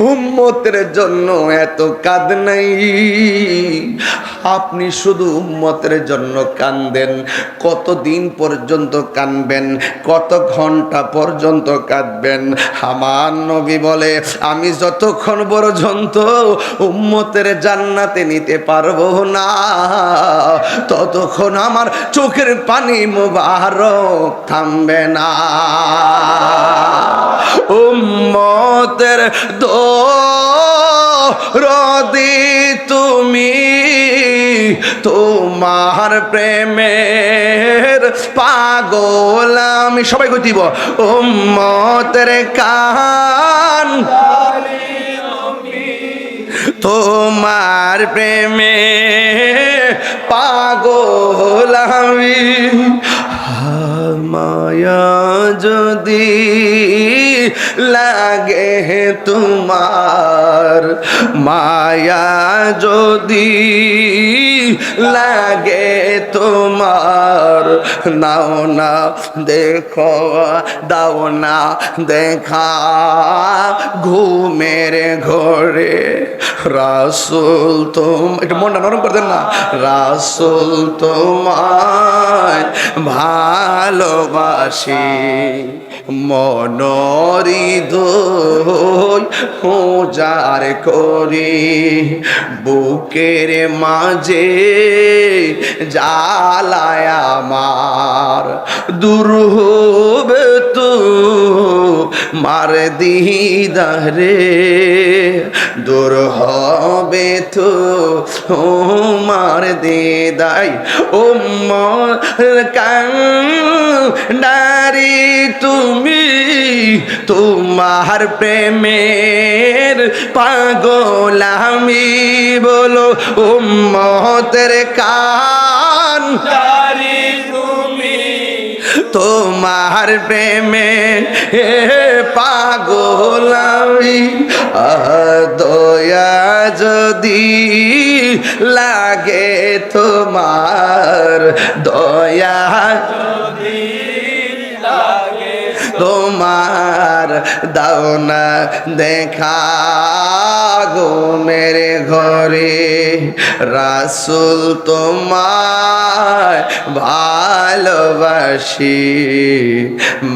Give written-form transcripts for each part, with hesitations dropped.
উম্মতের জন্য এত কাঁদ নাই, আপনি শুধু উম্মতের জন্য কাঁদেন। কতদিন পর্যন্ত কাঁদবেন? কত ঘন্টা পর্যন্ত কাঁদবেন? আমার নবী বলে, আমি যতক্ষণ পর্যন্ত উম্মতের জান্নাতে নিতে পারবো না, ততক্ষণ আমার চোখের পানি মুবারক থামবে না। উম্মতের দরদি তুমি, তোমার প্রেমের পাগল আমি। সবাই কইতিব উম্মতের কান, তোমার প্রেমে পাগল আমি। মায়া যদি লাগে তোমার, মায়া যদি লাগে তোমার, নাও না দেখো, দাও না দেখা ঘুমের ঘরে। রাসূল তোমার, একটু মনটা নরম করে দেন না। রাসূল তোমায় ভালোবাসি, মনোহৃদয় উজার করি, বুকের মাঝে জ্বালায় আমার। দূর হবে তো মার দিদারে, দূর হবে তো মার দিদাই। উম্মর কান্ডারি তুমি, তোমার প্রেমের পাগল আমি। বলো উম্মতের কান্ডারি তুমি, তোমার প্রেমে পাগল আমি। দয়া যদি লাগে তোমার, দয়া যদি লাগে তোমার, দাও না দেখা ঘুমের ঘরে। রাসূল তোমায় ভালোবাসি,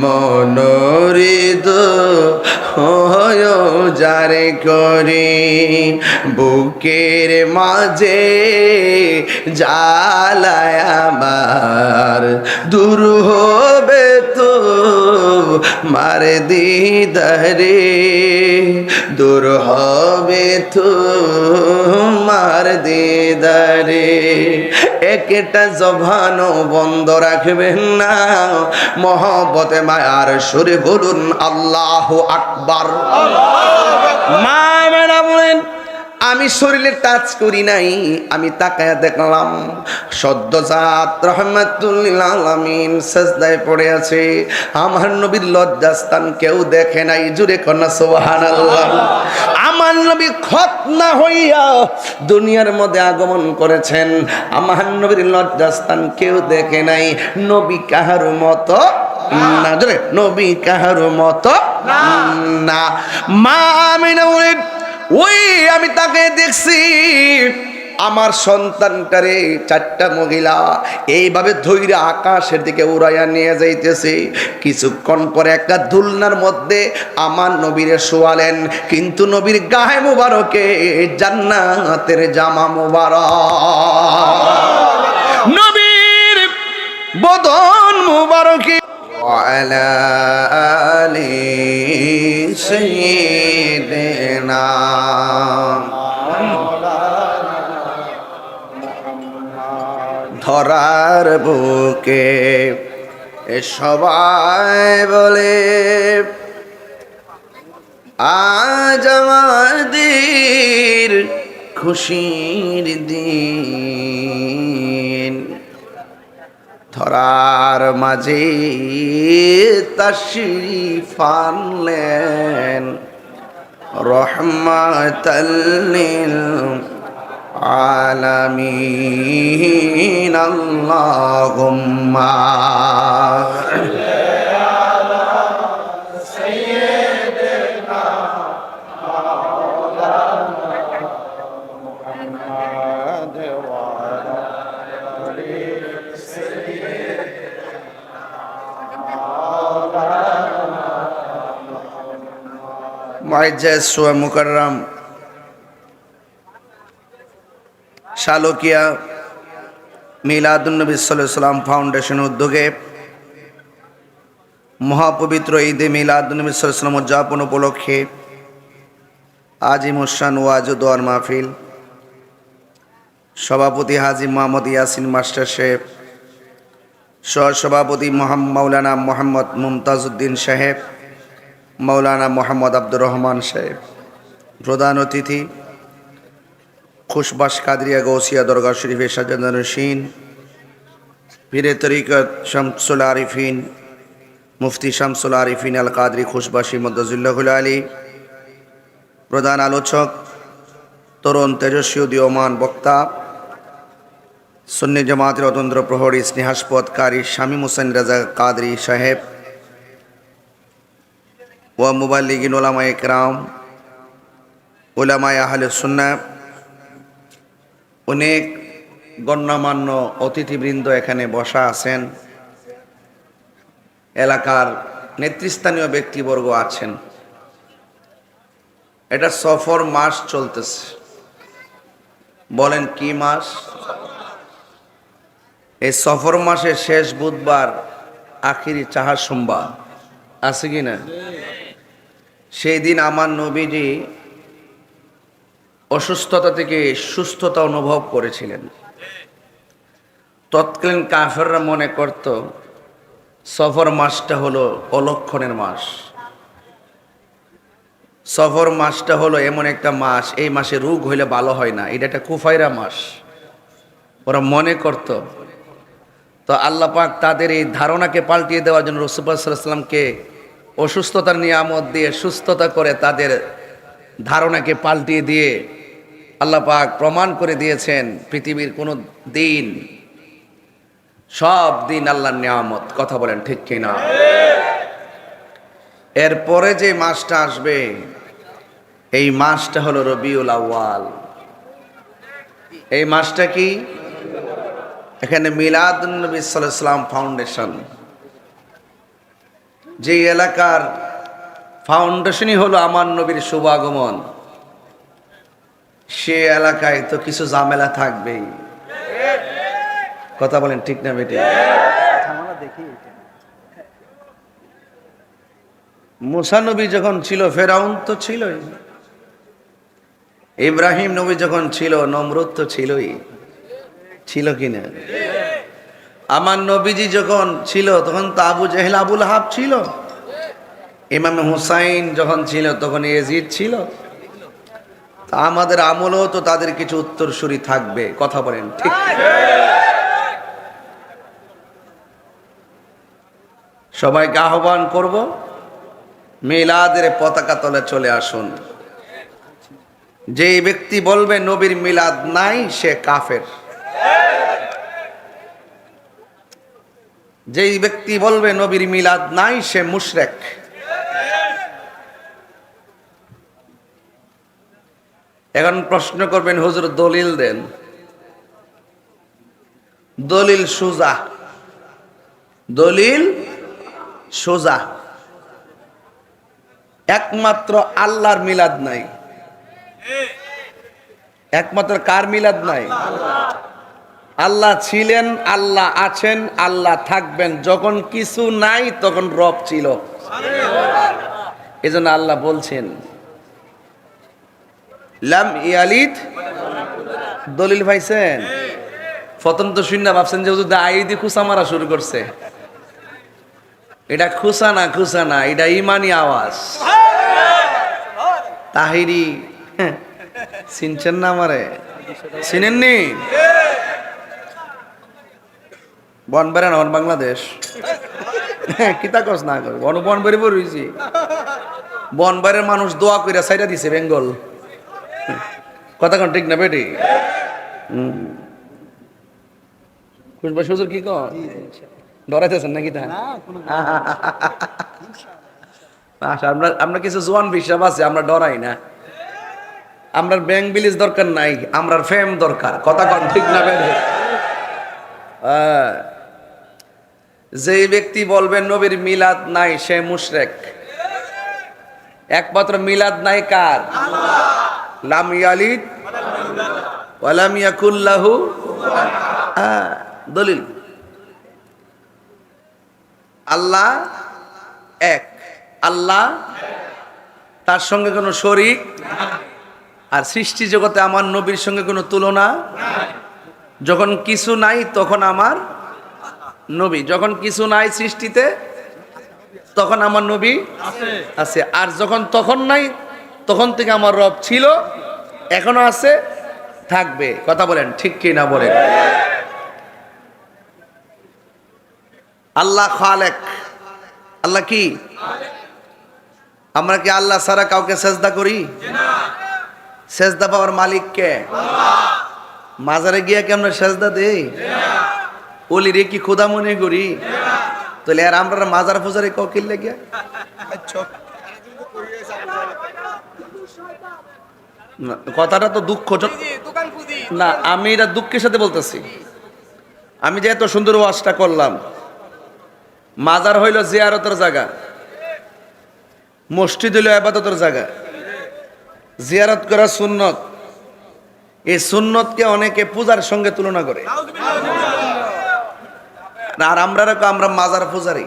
মনোহৃদয় জারে করি, বুকের মাঝে জ্বালায় আমার। দূর হবে তো মার দিদারে, দূর হবে তো মার দিদারে। একটা জবানও বন্ধ রাখবেন না, মহব্বতে মায়ার সুরে বলুন আল্লাহু আকবার। মা মেনা বলেন, আমি শরীরে টাচ করি নাই, আমি তাকায়া দেখলাম সদ্যজাত রাহমাতুল লিল আলামিন সিজদায় পড়ে আছে। আমার নবীর লজ্জাস্থান কেউ দেখে নাই। জুরে কন্যা সুবহানাল্লাহ। আমার নবী খতনা হইয়া দুনিয়ার মধ্যে আগমন করেছেন, আমার নবীর লজ্জাস্থান কেউ দেখে নাই। নবী কাহার মতো না, জোরে নবী কাহার মতো না। মা আমিনা বলেন, ওই আমি তাকে দেখছি, আমার সন্তানটারে চারটা মহিলা এইভাবে ধৈর্য আকাশের দিকে উড়াইয়া নিয়ে যাইতেছে। কিছুক্ষণ পরে একটা দুলনার মধ্যে আমার নবীরে শোয়ালেন, কিন্তু নবীর গায়ে মুবারকে জান্নাতের জামা মুবারক, নবীর বদন মুবারকে। وعلى آل سيدنا ধরার বুকে সবাই বলে আজ আমাদের খুশির দিন। ধরার মাঝে তাশরীফ আনলেন রহমাতাল লিল আলামিন। আল্লাহুম্মা সাল্লি আলা সাইয়্যিদিনা মুআজ্জাজ ওয়া মুকাররম শালকিয়া মিলাদুন্নবী সাল্লাল্লাহু আলাইহি ওয়াসাল্লাম ফাউন্ডেশন উদ্যোগে মহাপবিত্র ঈদে মিলাদুন্নবী সাল্লাল্লাহু আলাইহি ওয়াসাল্লাম উদযাপন উপলক্ষে আজিমুশান ওয়াজ ও দোয়ার মাহফিল, সভাপতি হাজী মোহাম্মদ ইয়াসিন মাস্টার সাহেব, সহসভাপতি মাওলানা মোহাম্মদ মুমতাজউদ্দিন সাহেব, মাওলানা মোহাম্মদ আব্দুর রহমান সাহেব, প্রধান অতিথি খুশবাস কাদরিয়া গৌসিয়া দরগা শরীফের সাজাদা নশীন পীরে তরিকত শামসুল আরিফিন মুফতি শামসুল আরিফিন আল কাদরি খুশবাসী মদ্দাজুল্লাহুল আলী, প্রধান আলোচক তরুণ তেজস্বী উদীয়মান বক্তা সুন্নি জামাতের অতন্ত্র প্রহরী স্নেহাস্পদকারী শামীম হোসেন রাজা কাদরি সাহেব, ওয়া মুবাল্লিগিন উলামায়ে কেরাম, উলামায়ে আহলে সুন্নাহ, অনেক গণ্যমান্য অতিথিবৃন্দ এখানে বসা আছেন, এলাকার নেতৃস্থানীয় ব্যক্তিবর্গ আছেন। এটা সফর মাস চলতেছে। বলেন কি মাস? এই সফর মাসের শেষ বুধবার আখিরি চাহার সোমবার আছে কি না? সেই দিন আমার নবীজি অসুস্থতা থেকে সুস্থতা অনুভব করেছিলেন। তৎকালীন কাফেররা মনে করত সফর মাসটা হলো অলক্ষণের মাস, সফর মাসটা হলো এমন একটা মাস, এই মাসে রোগ হইলে ভালো হয় না, এটা একটা কুফাইরা মাস ওরা মনে করত। তো আল্লাহ পাক তাদের এই ধারণাকে পাল্টিয়ে দেওয়ার জন্য রাসূল সাল্লাল্লাহু আলাইহি ওয়াসাল্লামকে অসুস্থতার নিয়ামত দিয়ে সুস্থতা করে তাদের ধারণাকে পাল্টিয়ে দিয়ে আল্লাহ পাক প্রমাণ করে দিয়েছেন পৃথিবীর কোনো দিন, সব দিন আল্লাহর নিয়ামত। কথা বলেন ঠিক কিনা? এরপরে যে মাসটা আসবে এই মাসটা হলো রবিউল আউয়াল। এই মাসটা কি? এখানে মিলাদুন্নবী সাল্লাল্লাহু আলাইহি ওয়াসাল্লাম ফাউন্ডেশন, যে এলাকার ফাউন্ডেশনই হলো আমার নবীর শুভাগমন, সে এলাকায় তো কিছু ঝামেলা থাকবেই। কথা বলেন ঠিক না বেটি? মুসা নবী যখন ছিল ফেরাউন তো ছিলই, ইব্রাহিম নবী যখন ছিল নমরুদ তো ছিলই, ছিল কিনা? আমার নবীজি যখন ছিল তখন তো আবু জেহেল আবু লাহাব ছিল, ইমাম হুসাইন যখন ছিল তখন ইয়াজিদ ছিল। তা আমাদের আমলেও তো তাদের কিছু উত্তরসূরি থাকবে। কথা বলেন ঠিক? সবাইকে আহ্বান করব, মিলাদের পতাকা তলে চলে আসুন। যেই ব্যক্তি বলবে নবীর মিলাদ নাই সে কাফের, যেই ব্যক্তি বলবে নবীর মিলাদ নাই সে মুশরিক। এখন প্রশ্ন করবেন হুজুর দলিল দেন। দলিল সোজা, দলিল সোজা। একমাত্র আল্লাহর মিলাদ নাই। একমাত্র কার মিলাদ নাই? আল্লাহ ছিলেন, আল্লাহ আছেন, আল্লাহ থাকবেন। যখন কিছু নাই তখন রব ছিল। এজন্য আল্লাহ বলছেন লাম ইয়ালিদ। দলিল পাইছেন? প্রথম তো শূন্য ভাবছেন যে হুজুর আইদি খুসা মারা শুরু করছে। এটা খুসা না, খুসা না, এটা ইমানি আওয়াজ। তাহিরি চিনছেন না আমারে? চিনেননি? বনবারে না বাংলাদেশ কিতা কস না কর বনবারে বইছি। বনবারের মানুষ দোয়া কইরা সাইরা দিছে বেঙ্গল। কথা কোন ঠিক না বেটি? খুশবাস হুজুর কি কর ডরাইতেছেন নাকি? তা আমরা কিছু জোয়ান বিশ্বাস আছে, আমরা ডরাই না। আমরা ব্যাংক বিলিজ দরকার নাই, আমরা ফেম দরকার। কথা কোন ঠিক না বেটি? যে ব্যক্তি বলবেন নবীর মিলাদ নাই সে মুশরিক। একমাত্র মিলাদ নাই কার? লাম ইয়ালিদ ওয়া লাম ইয়াকুল লাহু দলিল। আল্লাহ এক, আল্লাহ তার সঙ্গে কোনো শরীক, আর সৃষ্টি জগতে আমার নবীর সঙ্গে কোনো তুলনা। যখন কিছু নাই তখন আমার নবী, যখন কিছু নাই সৃষ্টিতে তখন আমার নবী আছে, আর যখন তখন নাই তখন থেকে আমার রব ছিল, এখনো আছে, থাকবে। কথা বলেন ঠিক কি না বলেন? আল্লাহ খালেক। আল্লাহ কি? আমরা কি আল্লাহ ছাড়া কাউকে সেজদা করি? সেজদা পাওয়ার মালিক কে? মাজারে গিয়া কি আমরা সেজদা দেই? ওলি রে কি খোদা মনে করি? তাহলে আর আমরা মাজার ফুজারে ককিল লেগে কথাটা তো দুঃখ না, আমি এটা দুঃখের সাথে বলতেছি। আমি যে এত সুন্দর ওয়াজটা করলাম, মাজার হইল জিয়ারতের জায়গা, মসজিদ হইল ইবাদতের জায়গা, জিয়ারত করা সুন্নত। এই সুন্নতকে অনেকে পূজার সঙ্গে তুলনা করে, আর আমরা মাজার পূজারি।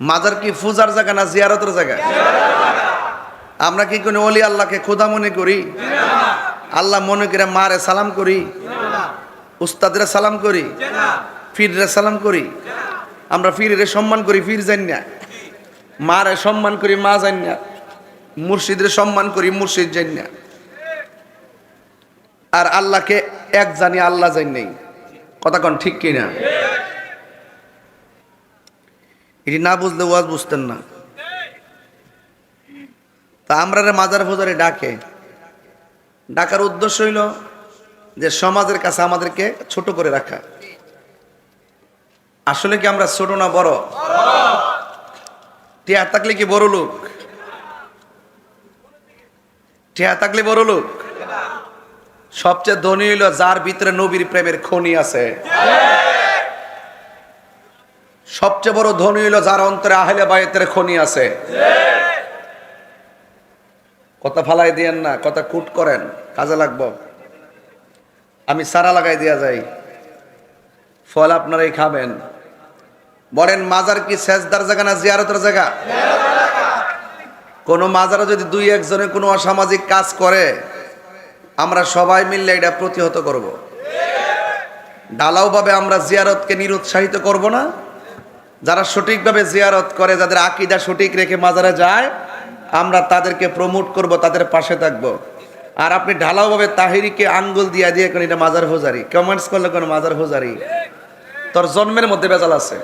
মাজার কি পূজার জায়গা না জিয়ারতের জায়গা? আমরা কি কোনো ওলি আল্লাহকে খোদা মনে করি? আল্লাহ মনে করে মারে সালাম করি, উস্তাদের সালাম করি, ফিরে সালাম করি। আমরা ফিরে সম্মান করি, ফির জানি না। মারে সম্মান করি, মা জানি না। মুর্শিদের সম্মান করি, মুর্শিদ জানি না। আর আল্লাহকে এক জানি, আল্লাহ জানি নেই। কথা কোন ঠিক কিনা? এটি না বুঝলে ওয়াজ বুঝতেন না। তা আমরা মাজার ফুজারে ডাকার উদ্দেশ্য হইল যে সমাজের কাছে আমাদেরকে ছোট করে রাখা। আসলে কি আমরা ছোট না বড়? টিয়া থাকলে কি বড় লোক? টিয়া থাকলে বড় লোক? সবচেয়ে ধনী হইল যার ভিতরে নবীর প্রেমের খনি আছে। সবচেয়ে বড় ধনী হইল যার অন্তরে আহলে বায়তের খনি আছে। কথা ফালাই দিয়েন না, কথা কুট করেন, কাজে লাগবো। আমি সারা লাগাই দিয়া যাই, ফল আপনারাই খাবেন। বলেন মাজার কি সেজদার জায়গা না জিয়ারতের জায়গা? কোন মাজারে যদি দুই একজনে কোনো অসামাজিক কাজ করে, আমরা সবাই মিললে এটা প্রতিহত করব। ঢালাও ভাবে আমরা জিয়ারতকে নিরুৎসাহিত করব না। যারা সঠিকভাবে জিয়ারত করে, যাদের আকীদা সঠিক রেখে মাজারে যায়, আমরা তাদেরকে প্রমোট করব, তাদের পাশে থাকব। আর আপনি ঢালাও ভাবে তাহিরিকে আঙ্গুল দিয়ে দিয়ে কোন এটা মাজার ফুজারি কমেন্টস করলে কোন মাজার ফুজারি, তোর জন্মের মধ্যে বেজাল আছে।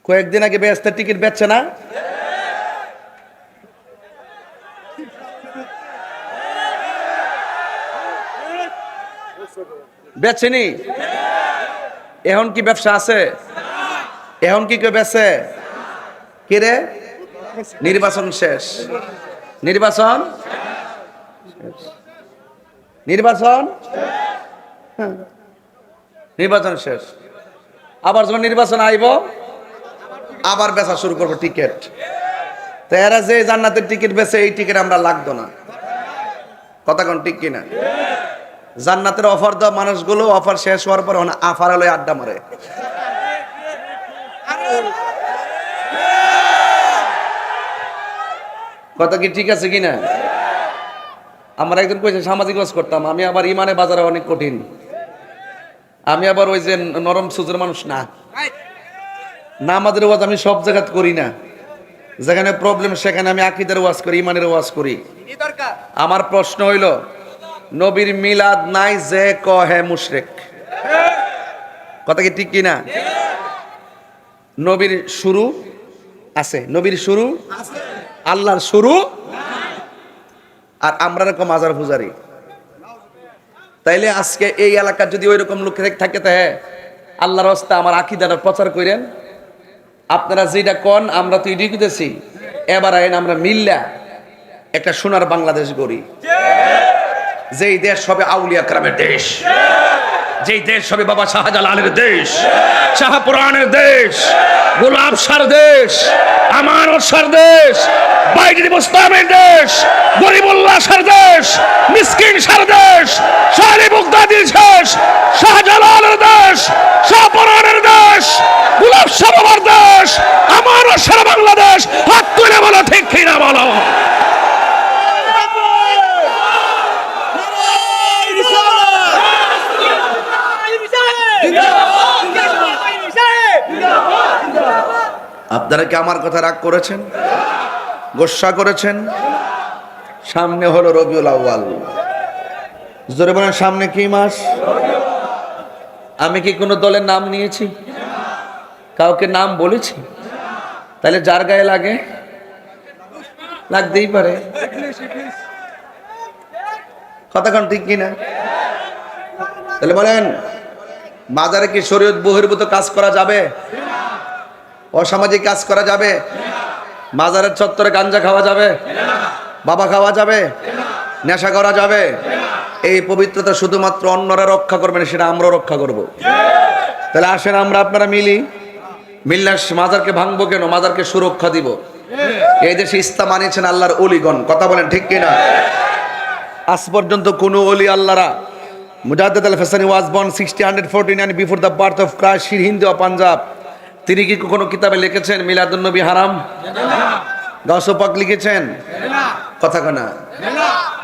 কয়েকদিন আগে বেহেশতের টিকিট বেচছে না? বেচেনি? এখন কি ব্যবসা আছে? এখন কি কেউ বেচে? কি রে? নির্বাচন শেষ। নির্বাচন নির্বাচন নির্বাচন শেষ। আবার যখন নির্বাচন আইব, আবার বেচা শুরু করবো টিকিট। তো এরা যে জান্নাতের টিকিট বেচে, এই টিকিট আমরা লাগতো না। কথা কোন ঠিক কিনা? জান্নাতের অফার দেওয়া মানুষগুলো অফার শেষ হওয়ার পর আফার আলোয় আড্ডা মারে। কথা কি ঠিক আছে কিনা? আমরা একজন কইছে সামাজিক কাজ করতাম, আমি আবার ইমানে বাজারে অনেক কঠিন। আমি আবার ওই যে নরম সুজের মানুষ না। নামাজের ওয়াজ আমি সব জায়গায় করি না। যেখানে প্রবলেম সেখানে আমি আকীদার ওয়াজ করি, ইমানের ওয়াজ করি। আমার প্রশ্ন হইল, নবীর মিলাদ নাই যে কহে মুশরিক। কথা কি ঠিক কিনা? নবীর শুরু আছে, নবীর শুরু আছে, আল্লাহর শুরু আর আমরা এরকম মাজার পূজারি। তাইলে আজকে এই এলাকার যদি ওই রকম লোক থাকে, তাহলে আল্লাহর রাস্তা আমার আকীদাটা প্রচার করেন। আপনারা যেটা কোন আমরা তো এটাই কইতেছি। এবার আইন আমরা মিল্লা একটা সোনার বাংলাদেশ গড়ি, যেই দেশ হবে আউলিয়া কেরামের দেশ। যেই দেশ হবে বাবা শাহজালালের দেশ, শাহপুরানের দেশ, গোলাপ শাহর দেশ, আমানত শাহর দেশ, বাইজিদ মুস্তামের দেশ, গরিবুল্লাহ শাহর দেশ, মিসকিন শাহর দেশ, শালি বুগদাদির দেশ, শাহজালালের দেশ, শাহপুরানের দেশ, গোলাপ শাহ বাবার দেশ, আমানত শাহ বাংলাদেশ। হাত তুলে বলো ঠিক কিনা বলো। আপনারা কি আমার কথা রাগ করেছেন, গোসা করেছেন? সামনে হলো রবিউল আউয়াল। জোরে বলেন, সামনে কি মাস? আমি কি কোনো দলের নাম নিয়েছি, কাউকে নাম বলেছি? তাহলে যার গায়ে লাগে লাগতেই পারে, কথা কোন ঠিক কিনা? তাহলে বলেন, মাজারে কি শরীয়ত বহির্ভূত কাজ করা যাবে? অসামাজিক কাজ করা যাবে? মাজারের চত্বরে গাঞ্জা খাওয়া যাবে? বাবা খাওয়া যাবে? নেশা করা যাবে? এই পবিত্রতা শুধুমাত্র অন্যরা রক্ষা করবেন, সেটা আমরা রক্ষা করব। তাহলে আসেন আমরা আপনারা মিলি, মিললে মাজারকে ভাঙবো কেন, মাজারকে সুরক্ষা দিব। এই দেশে ইসলাম মানিয়েছেন আল্লাহর ওলিগণ, কথা বলেন ঠিক কিনা? আজ পর্যন্ত কোন ওলি আল্লাহরা, Mujaddid Alf Sani was born 1649 before the birth of Christ, Sirhind of Punjab, তিনি কি কোনো কিতাবে লিখেছেন মিলাদুন নবী হারাম? গাউস পাক লিখেছেন? কথা কনা।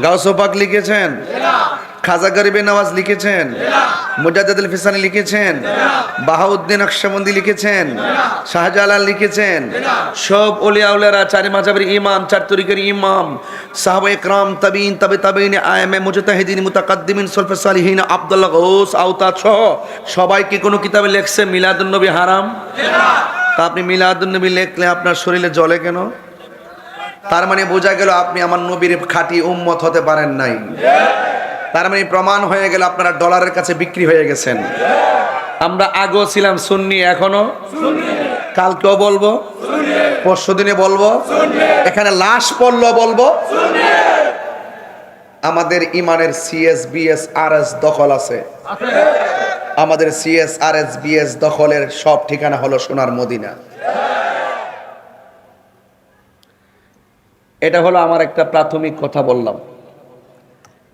গাউস পাক লিখেছেন? খাজা গরিবে নওয়াজ লিখেছেন? মুজাদ্দিদ আল ফিসানি লিখেছেন? বাহাউদ্দিন নকশবন্দি লিখেছেন? শাহজালাল লিখেছেন? সব ওলিয়া উলারা, চার মাযহাবের ইমাম, চার তরিকার ইমাম, সাহাবায়ে کرام, তাবিঈন, তাবে তাবিঈন, আইম্মা মুজতাহিদিন, মুতাকাদ্দিমিন, সলফে সালিহিন, আব্দুল্লাহ গৌস, আওতাদ সহ সবাই কি কোনো কিতাবে লেখছে মিলাদুন নবী হারাম? তা আপনি মিলাদুন নবী লেখলে আপনার শরীরে জ্বলে কেন? তার মানে বোঝা গেল আপনি আমার নবীর খাঁটি উম্মত হতে পারেন নাই। তার মানে প্রমাণ হয়ে গেল আপনারা ডলারের কাছে বিক্রি হয়ে গেছেন। আমরা আগেও ছিলাম সুন্নি, এখনো কালকেও বলবো, পরশুদিনে বলবো, এখানে লাশ পড়লো বলবো। আমাদের ইমানের সিএস বিএস আরএস দখল আছে। আমাদের সিএস আরএস বিএস দখলের সব ঠিকানা হলো সোনার মদিনা। এটা হলো আমার একটা প্রাথমিক কথা বললাম।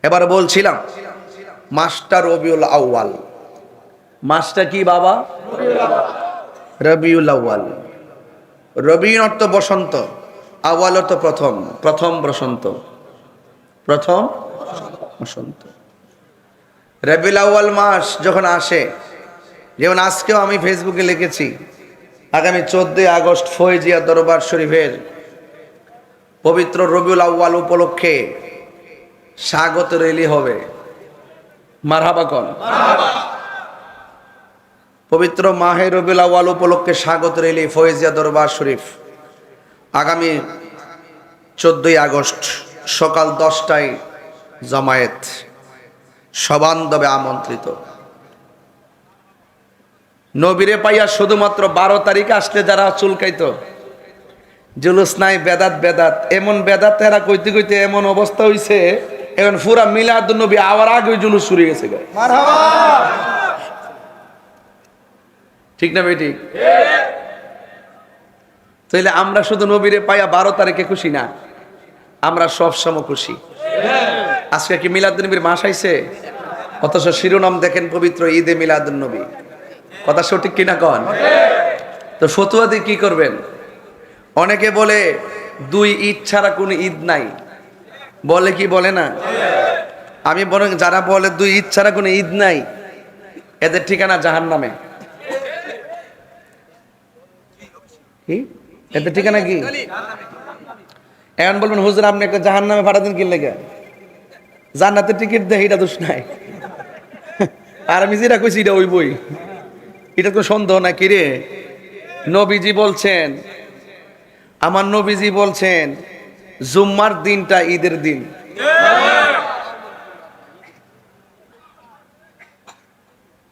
এবার বলছিলাম মাসটা রবিউল আউয়াল। মাসটা কি বাবা? রবিউল আউয়াল। রবিউল অর্থ বসন্ত, আউয়াল অর্থ প্রথম, প্রথম বসন্ত, প্রথম বসন্ত। রবিউল আউয়াল মাস যখন আসে, যেমন আজকেও আমি ফেসবুকে লিখেছি আগামী 14 আগস্ট ফয়জিয়া দরবার শরীফের পবিত্র রবিউল আউয়াল উপলক্ষে স্বাগত র্যালি হবে। মারহাবা কোন? পবিত্র মাহে রবিউল আউয়াল উপলক্ষে স্বাগত র্যালি ফয়জিয়া দরবার শরীফ আগামী 14 আগস্ট সকাল 10টায় জামায়াত সবান্ধবে আমন্ত্রিত। নবীরে পাইয়া শুধুমাত্র 12 তারিখ আসলে যারা চুলকাইতো, জুলুস নাই, বেদাত বেদাত, এমন বেদাত এরা কইতে কইতে এমন অবস্থা হইছে, এখন পুরা মিলাদুন নবী আওয়ার আগে জুলুস শুরু গেছে। ঠিক না ভাই? ঠিক। তাইলে আমরা শুধু নবীরে পাইয়া 12 তারিখে খুশি না, আমরা সব সময় খুশি। আজকে কি মিলাদুন নবীর মাস আইছে, অথচ শিরোনাম দেখেন পবিত্র ঈদে মিলাদুন নবী। কথা সঠিক কিনা কন? তো ফতুয়া দিয়ে কি করবেন? অনেকে বলে 2 ঈদ ছাড়া কোনো ঈদ নাই, বলে কি বলে না? আমি বরং যারা বলে 2 ঈদ ছাড়া কোনো ঈদ নাই, এদের ঠিকানা জাহান্নামে। কি এদের ঠিকানা কি? এখন বলবেন হুজুর আপনি একটা জাহান্নামে পাঠা দিন, কি লেগে? জান্নাতের টিকিট দেয়, এটা দোষ নাই। আর আমি যেটা কইছি এটা ওই বই, এটা কোনো সন্দেহ নাই। কি রে, নবীজি বলছেন, আমার নবীজি বলছেন জুম্মার দিনটা ঈদের দিন।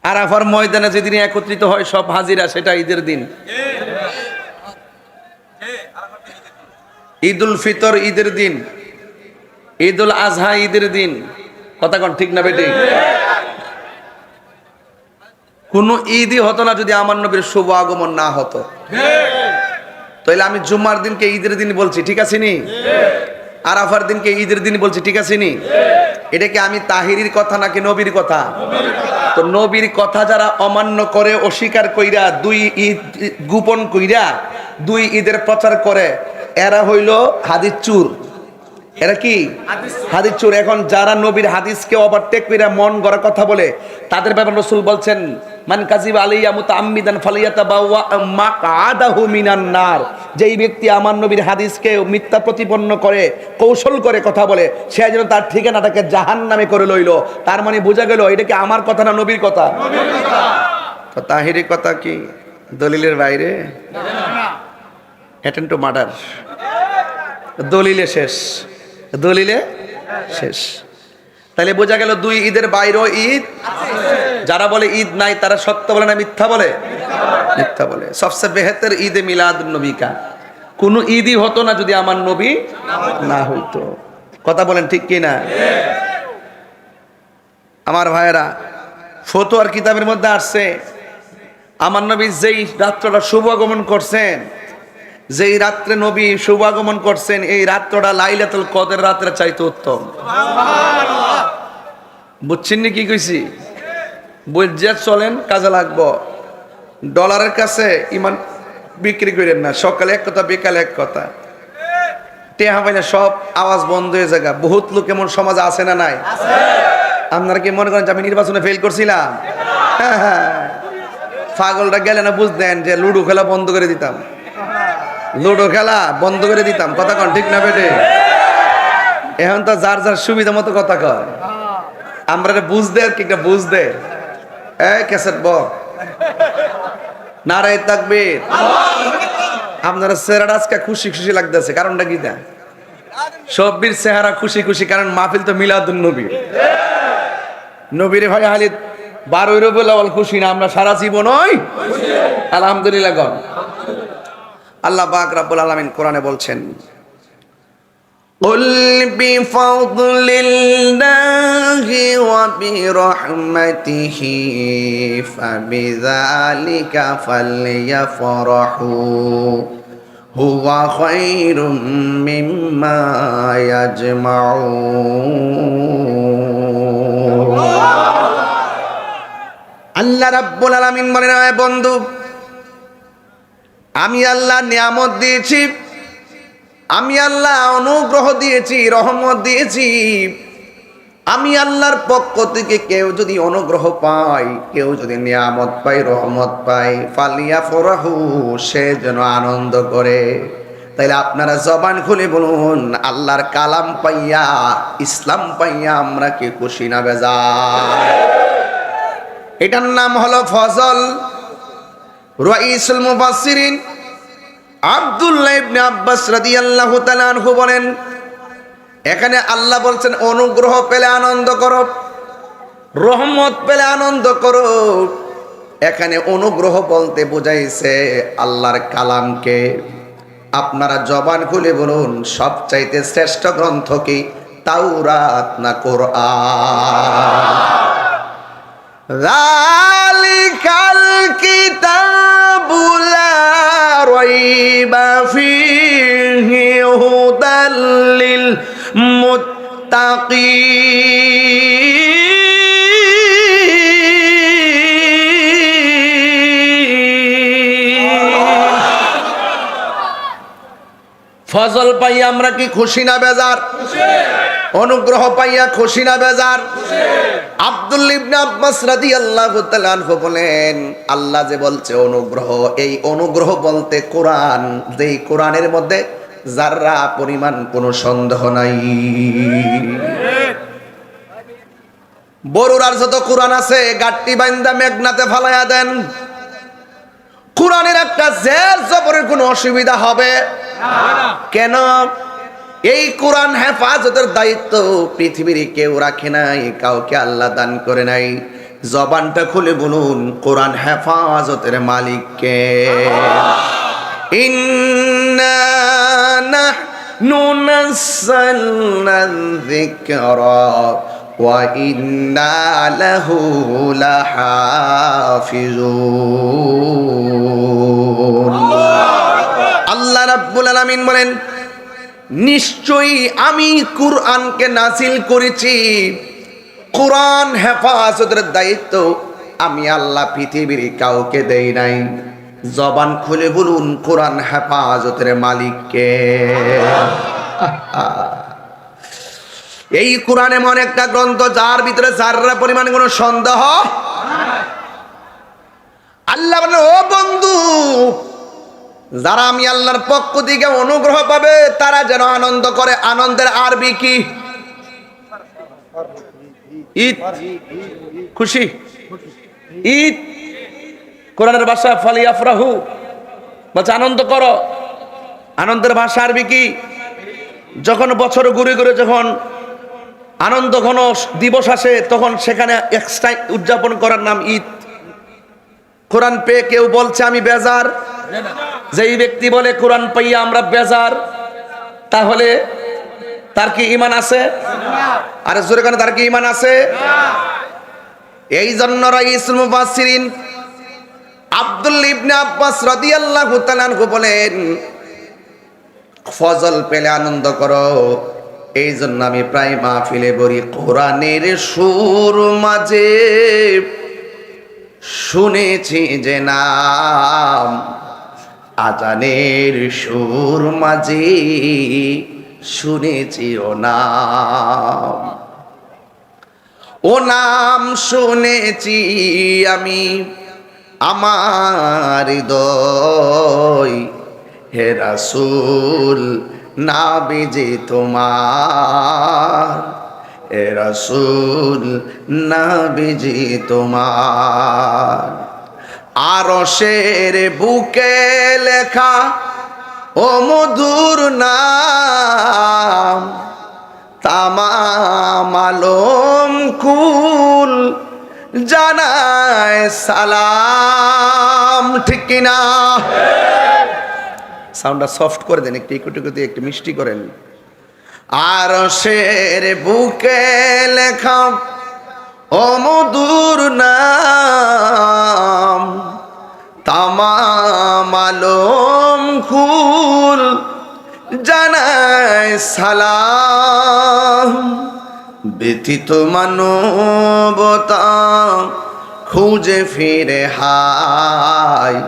আরাফার ময়দানে যেদিন একত্রিত হয় সব হাজিরা, সেটা ঈদের দিন। ঈদুল ফিতর ঈদের দিন, ঈদুল আজহা ঈদের দিন। কথা কোন ঠিক না বেটি? কোনো ঈদই হতো না যদি আমার নবীর শুভ আগমন না হতো। তাইলে আমি জুম্মার দিনকে ঈদের দিন বলছি, ঠিক আছে নি? আরাফার দিনকে ঈদের দিন বলছি, ঠিক আছে নি? এটা কি আমি তাহিরির কথা নাকি নবীর কথা? তো নবীর কথা যারা অমান্য করে, অস্বীকার কইরা, দুই ঈদ গোপন কইরা দুই ঈদের প্রচার করে, এরা হইল হাদিস চুর। এরা কি হাদিস চোর। এখন যারা নবীর হাদিসকে ওভারটেক কইরা মন গড়া কথা বলে, তাদের ব্যাপারে রাসূল বলছেন, মান কাযিবা আলাইয়া মুতাআম্মিদান ফালিয়াতাবাওয়া মাকআদাহু মিনান নার। যেই ব্যক্তি আমার নবীর হাদিসকে মিথ্যা প্রতিপন্ন করে, কৌশল করে কথা বলে, সে যেন তার ঠিকানাটাকে জাহান্নামে করে লইল। তার মানে বোঝা গেল এটা কি আমার কথা না নবীর কথা? নবীর কথা। তো তাহিরি কথা কি দলিলের বাইরে? না, অ্যাটেন্ড টু মার্ডার। দলিলে শেষ, দলিলে শেষ। তাহলে বোঝা গেল দুই ঈদের বাইরেও ঈদ। যারা বলে ঈদ নাই তারা সত্য বলে না মিথ্যা বলে? মিথ্যা বলে। সবচেয়ে বেহতর ঈদে মিলাদুন নবী কা। কোন ঈদই হতো না যদি আমার নবী না হইতো। কথা বলেন ঠিক কি না? আমার ভাইয়েরা, ফতোয়ার কিতাবের মধ্যে আসছে আমার নবী যেই রাত্রটা শুভ আগমন করছেন, যেই রাত্রে নবী শুভাগমন করছেন, এই রাত্রটা লাইলাতুল কদর রাতের চাইতে উত্তম। বুঝছেন নি কি কইছি? বুঝে চলেন, কাজে লাগবো। ডলারের কাছে ইমান বিক্রি করেন না। সকালে এক কথা, বিকালে এক কথা। টেহা পাইলে সব আওয়াজ বন্ধ হয়ে যায়। বহুত লোক এমন সমাজে আছে না নাই? আপনারা কি মনে করেন যে আমি নির্বাচনে ফেল করছিলাম? হ্যাঁ, পাগলটা গেলে না বুঝতেন যে লুডো খেলা বন্ধ করে দিতাম, লুডো খেলা বন্ধ করে দিতাম। কথা কন ঠিক না বেটে? এখন তো যার যার সুবিধা মতো কথা কয়। আমরা বুঝতে আর কি বুঝতে এই ক্যাসেট ব নারায়ে তাকবীর। আপনারা চেহারাটা আজকে খুশি খুশি লাগতেছে, কারণটা কি? দেন সব্বির চেহারা খুশি খুশি, কারণ মাহফিল তো মিলাদুন নবী। নবীর ভাই হালি 12 রবিউল আউয়াল খুশি না, আমরা সারা জীবনই আলহামদুলিল্লাহ গণ। আল্লাহ পাক রব্বুল আলামিন কোরআনে বলছেন, কুল বিফাদলিল্লাহি ওয়া বিরহমাতিহি ফাবিযালিকা ফালইফরাহু হুয়া খায়রুম মিম্মা ইয়াজমাউন। আল্লাহ রাব্বুল আলামিন বলেন, হে বন্ধু, আমি আল্লাহ নিয়ামত দিয়েছি, আমি আল্লাহ অনুগ্রহ দিয়েছি, রহমত দিয়েছি। আমি আল্লাহর পক্ষ থেকে কেউ যদি অনুগ্রহ পায়, কেউ যদি নিয়ামত পায়, রহমত পায়, ফালিয়া ফরাহু, সে যেন আনন্দ করে। তাইলে আপনারা জবান খুলে বলুন, আল্লাহর কালাম পাইয়া, ইসলাম পাইয়া আমরা কি খুশি না বেজার? এটার নাম হলো ফজল। রাইসুল মুফাসসিরিন আব্দুল্লাহ ইবনে আব্বাস রাদিয়াল্লাহু তাআলা আনহু বলেন, এখানে আল্লাহ বলছেন অনুগ্রহ পেলে আনন্দ করো, রহমত পেলে আনন্দ করো। এখানে অনুগ্রহ বলতে বোঝাইছে আল্লাহর কালামকে। আপনারা জবান খুলে বলুন, সবচাইতে শ্রেষ্ঠ গ্রন্থ কি, তাওরাত না কোরআন? যালিকাল কিতাবু লা রাইবা ফীহি হুদাল লিল মুত্তাকিন। ফজল পাইয়া আমরা কি খুশি না বেজার? অনুগ্রহ পাইয়া খুশি না বেজার? আব্দুল্লাহ ইবনে আব্বাস রাদিয়াল্লাহু তাআলা আনহু বলেন, আল্লাহ যে বলছে অনুগ্রহ, এই অনুগ্রহ বলতে কোরআন, যেই কোরআনের মধ্যে যারা পরিমাণ কোনো সন্দেহ নাই। বড়ুরার যত কোরআন আছে গাট্টি বাইন্দা মেঘনাতে ফালাইয়া দেন, কোরআনের একটা জের জবরের কোনো অসুবিধা হবে না। কেন? এই কোরআন হেফাজতের দায়িত্ব পৃথিবীর কেউ রাখে নাই, কাউকে আল্লাহ দান করে নাই। জবানটা খুলে বলুন, কোরআন হেফাজতের মালিক কে? ইন্না নাহনু নাযালনা যিকরা ওয়া ইন্না লাহু লাহাফিজুন। আল্লাহ রাব্বুল আলামিন বলেন, নিশ্চয়ই আমি কুরআনকে নাজিল করেছি। কোরআন হেফাজতের দায়িত্ব আমি আল্লাহ পৃথিবীর কাউকে দেই নাই। জবান খুলে বলুন, কোরআন হেফাজতের মালিককে। এই কোরআন এমন একটা গ্রন্থ যার ভিতরে যাররা পরিমাণ কোনো সন্দেহ। আল্লাহ বলেন, ও বন্ধু, যারা আমি আল্লাহর পক্ষ থেকে অনুগ্রহ পাবে তারা যেন আনন্দ করে। আনন্দের আরবি কি? ঈদ, খুশি, ঈদ। কোরআনের ভাষা ফালিয়াফরাহু, বলছে আনন্দ করো। আনন্দের ভাষা আরবি কি? যখন বছর ঘুরে ঘুরে যখন আনন্দ ঘন দিবস আসে তখন সেখানে এক্সট্রা উদযাপন করার নাম ঈদ। কোরআন পেয়ে কেউ বলছে আমি বেজার, যেই ব্যক্তি বলে কোরআন পাইয়া আমরা বেজার, তাহলে তার কি ঈমান আছে? আরে জোরে কেন, তার কি ঈমান আছে? এই জন্য রাইসুল মুফাসসিরিন আব্দুল্লাহ ইবনে আব্বাস রাদিয়াল্লাহু তাআলা আনহু বলেন, ফজল পেলে আনন্দ করো। এই জন্য আমি প্রায় মাহফিলে বলি, কোরআনের সুর মাঝে শুনেছি যে নাম, আজানের সুর মাঝে শুনেছি ও নাম। ও নাম শুনেছি আমি আমার হৃদয়, হে রাসূল নাবিজি তোমার, হে রাসূল নাবিজি তোমার। আরশের বুকে লেখা ও মধুর নাম, তামাম আলম কুল জানায় সালাম। ঠিক কিনা? সাউন্ডটা সফট করে দেন, একটু ইকুটি একটু মিষ্টি করেন। আরশের বুকে লেখা ও মধুর নাম, তামাম আলম কুল জানায় সালাম। ব্যথিত মানবতা খুঁজে ফিরে হায়,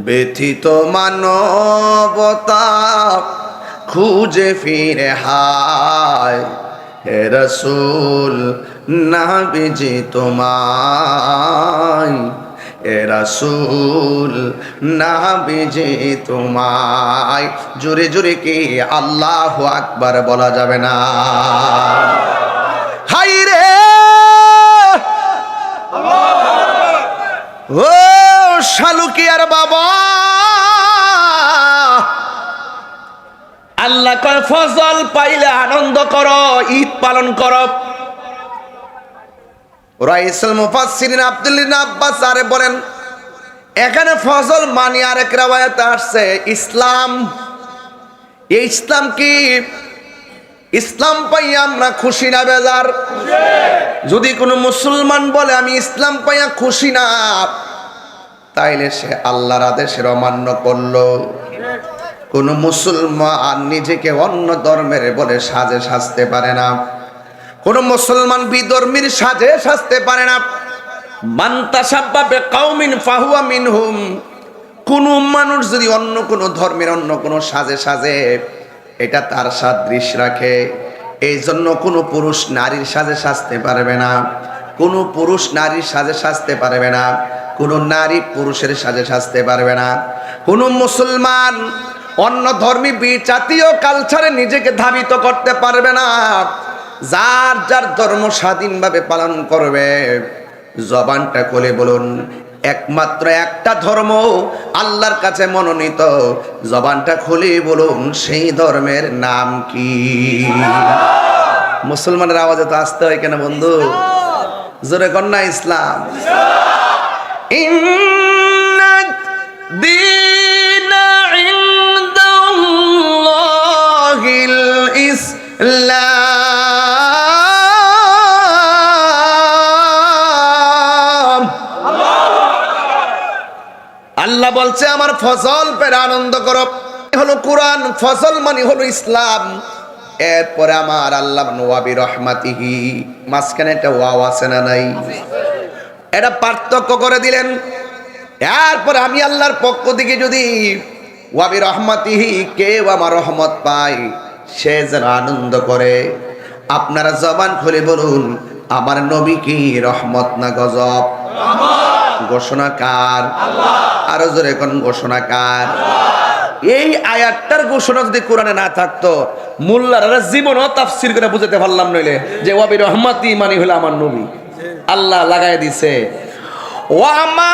ব্যথিত মানবতা খুঁজে ফিরে হায়, হে রাসূল নাবিজি তোমায়, হে রাসূল নাবিজি তোমায়। জোরে জোরে কি আল্লাহু আকবার বলা যাবে না? হাই রে ও শালুকিয়ার বাবা, আল্লাহ কয় ফজল পাইলে আনন্দ করো, ঈদ পালন করো। রাইসুল মুফাসসিরিন আব্দুল্লাহ ইবনে আব্বাস আরে বলেন, এখানে ফজল মানে আরেক riwayate আসছে ইসলাম। এই ইসলাম কি? ইসলাম পাইয়া আমরা খুশি না বেজার? যদি কোনো মুসলমান বলে আমি ইসলাম পাইয়া খুশি না, তাইলে সে আল্লাহর আদেশের অমান্য করলো। কোন মুসলমান নিজেকে অন্য ধর্মের বলে সাজে সাজতে পারে না। কোন মুসলমান বিধর্মীর সাজে সাজতে পারে না। মান তাশাব্বা বিকাউমিন ফাহুয়া মিনহুম। কোন মানুষ যদি অন্য কোন ধর্মের অন্য কোন সাজে সাজে, এটা তার সাদৃশ্য রাখে। এই জন্য কোনো পুরুষ নারীর সাজে সাজতে পারবে না, কোনো পুরুষ নারীর সাজে সাজতে পারবে না, কোনো নারী পুরুষের সাজে সাজতে পারবে না। কোনো মুসলমান অন্য ধর্মী জাতীয় কালচারে নিজেকে ধাবিত করতে পারবে না। যার যার ধর্ম স্বাধীনভাবে পালন করবে। জবানটা খুলে বলুন, একমাত্র একটা ধর্ম আল্লাহর কাছে মনোনীত। জবানটা খুলে বলুন, সেই ধর্মের নাম কি? মুসলমানের আওয়াজে তো আসতে হয় কেন বন্ধু? জোরে কন্যা ইসলাম। ইন্না দীনা ইনদাল্লাহিল ইসলাম। আল্লাহ বলছে আমার ফসল পেরে আনন্দ করো, হলো কোরআন, ফসল মানে হলো ইসলাম। এরপরে আমার আল্লাহ ওয়াবি রহমাতিহি, মাঝখানে একটা ওয়াও আছে না নাই? এটা পার্থক্য করে দিলেন। এরপরে আমি আল্লাহর পক্ষ থেকে যদি ওয়াবি রহমাতিহি, কেউ আমার রহমত পায়, সে যেন আনন্দ করে। আপনারা জবান খুলে বলুন, আমার নবী কি রহমত না গজব? ঘোষণাকার আরো জোরে কোন ঘোষণাকার? এই আয়াতটার ঘোষণা যদি কোরআনে না থাকতো, মোল্লারা জীবনও তাফসীর করে বুঝাতে পারলাম নইলে যে ওয়াবি রহমাতি মানে হলো আমার নবী। আল্লাহ লাগাই দিছে, ওয়ামা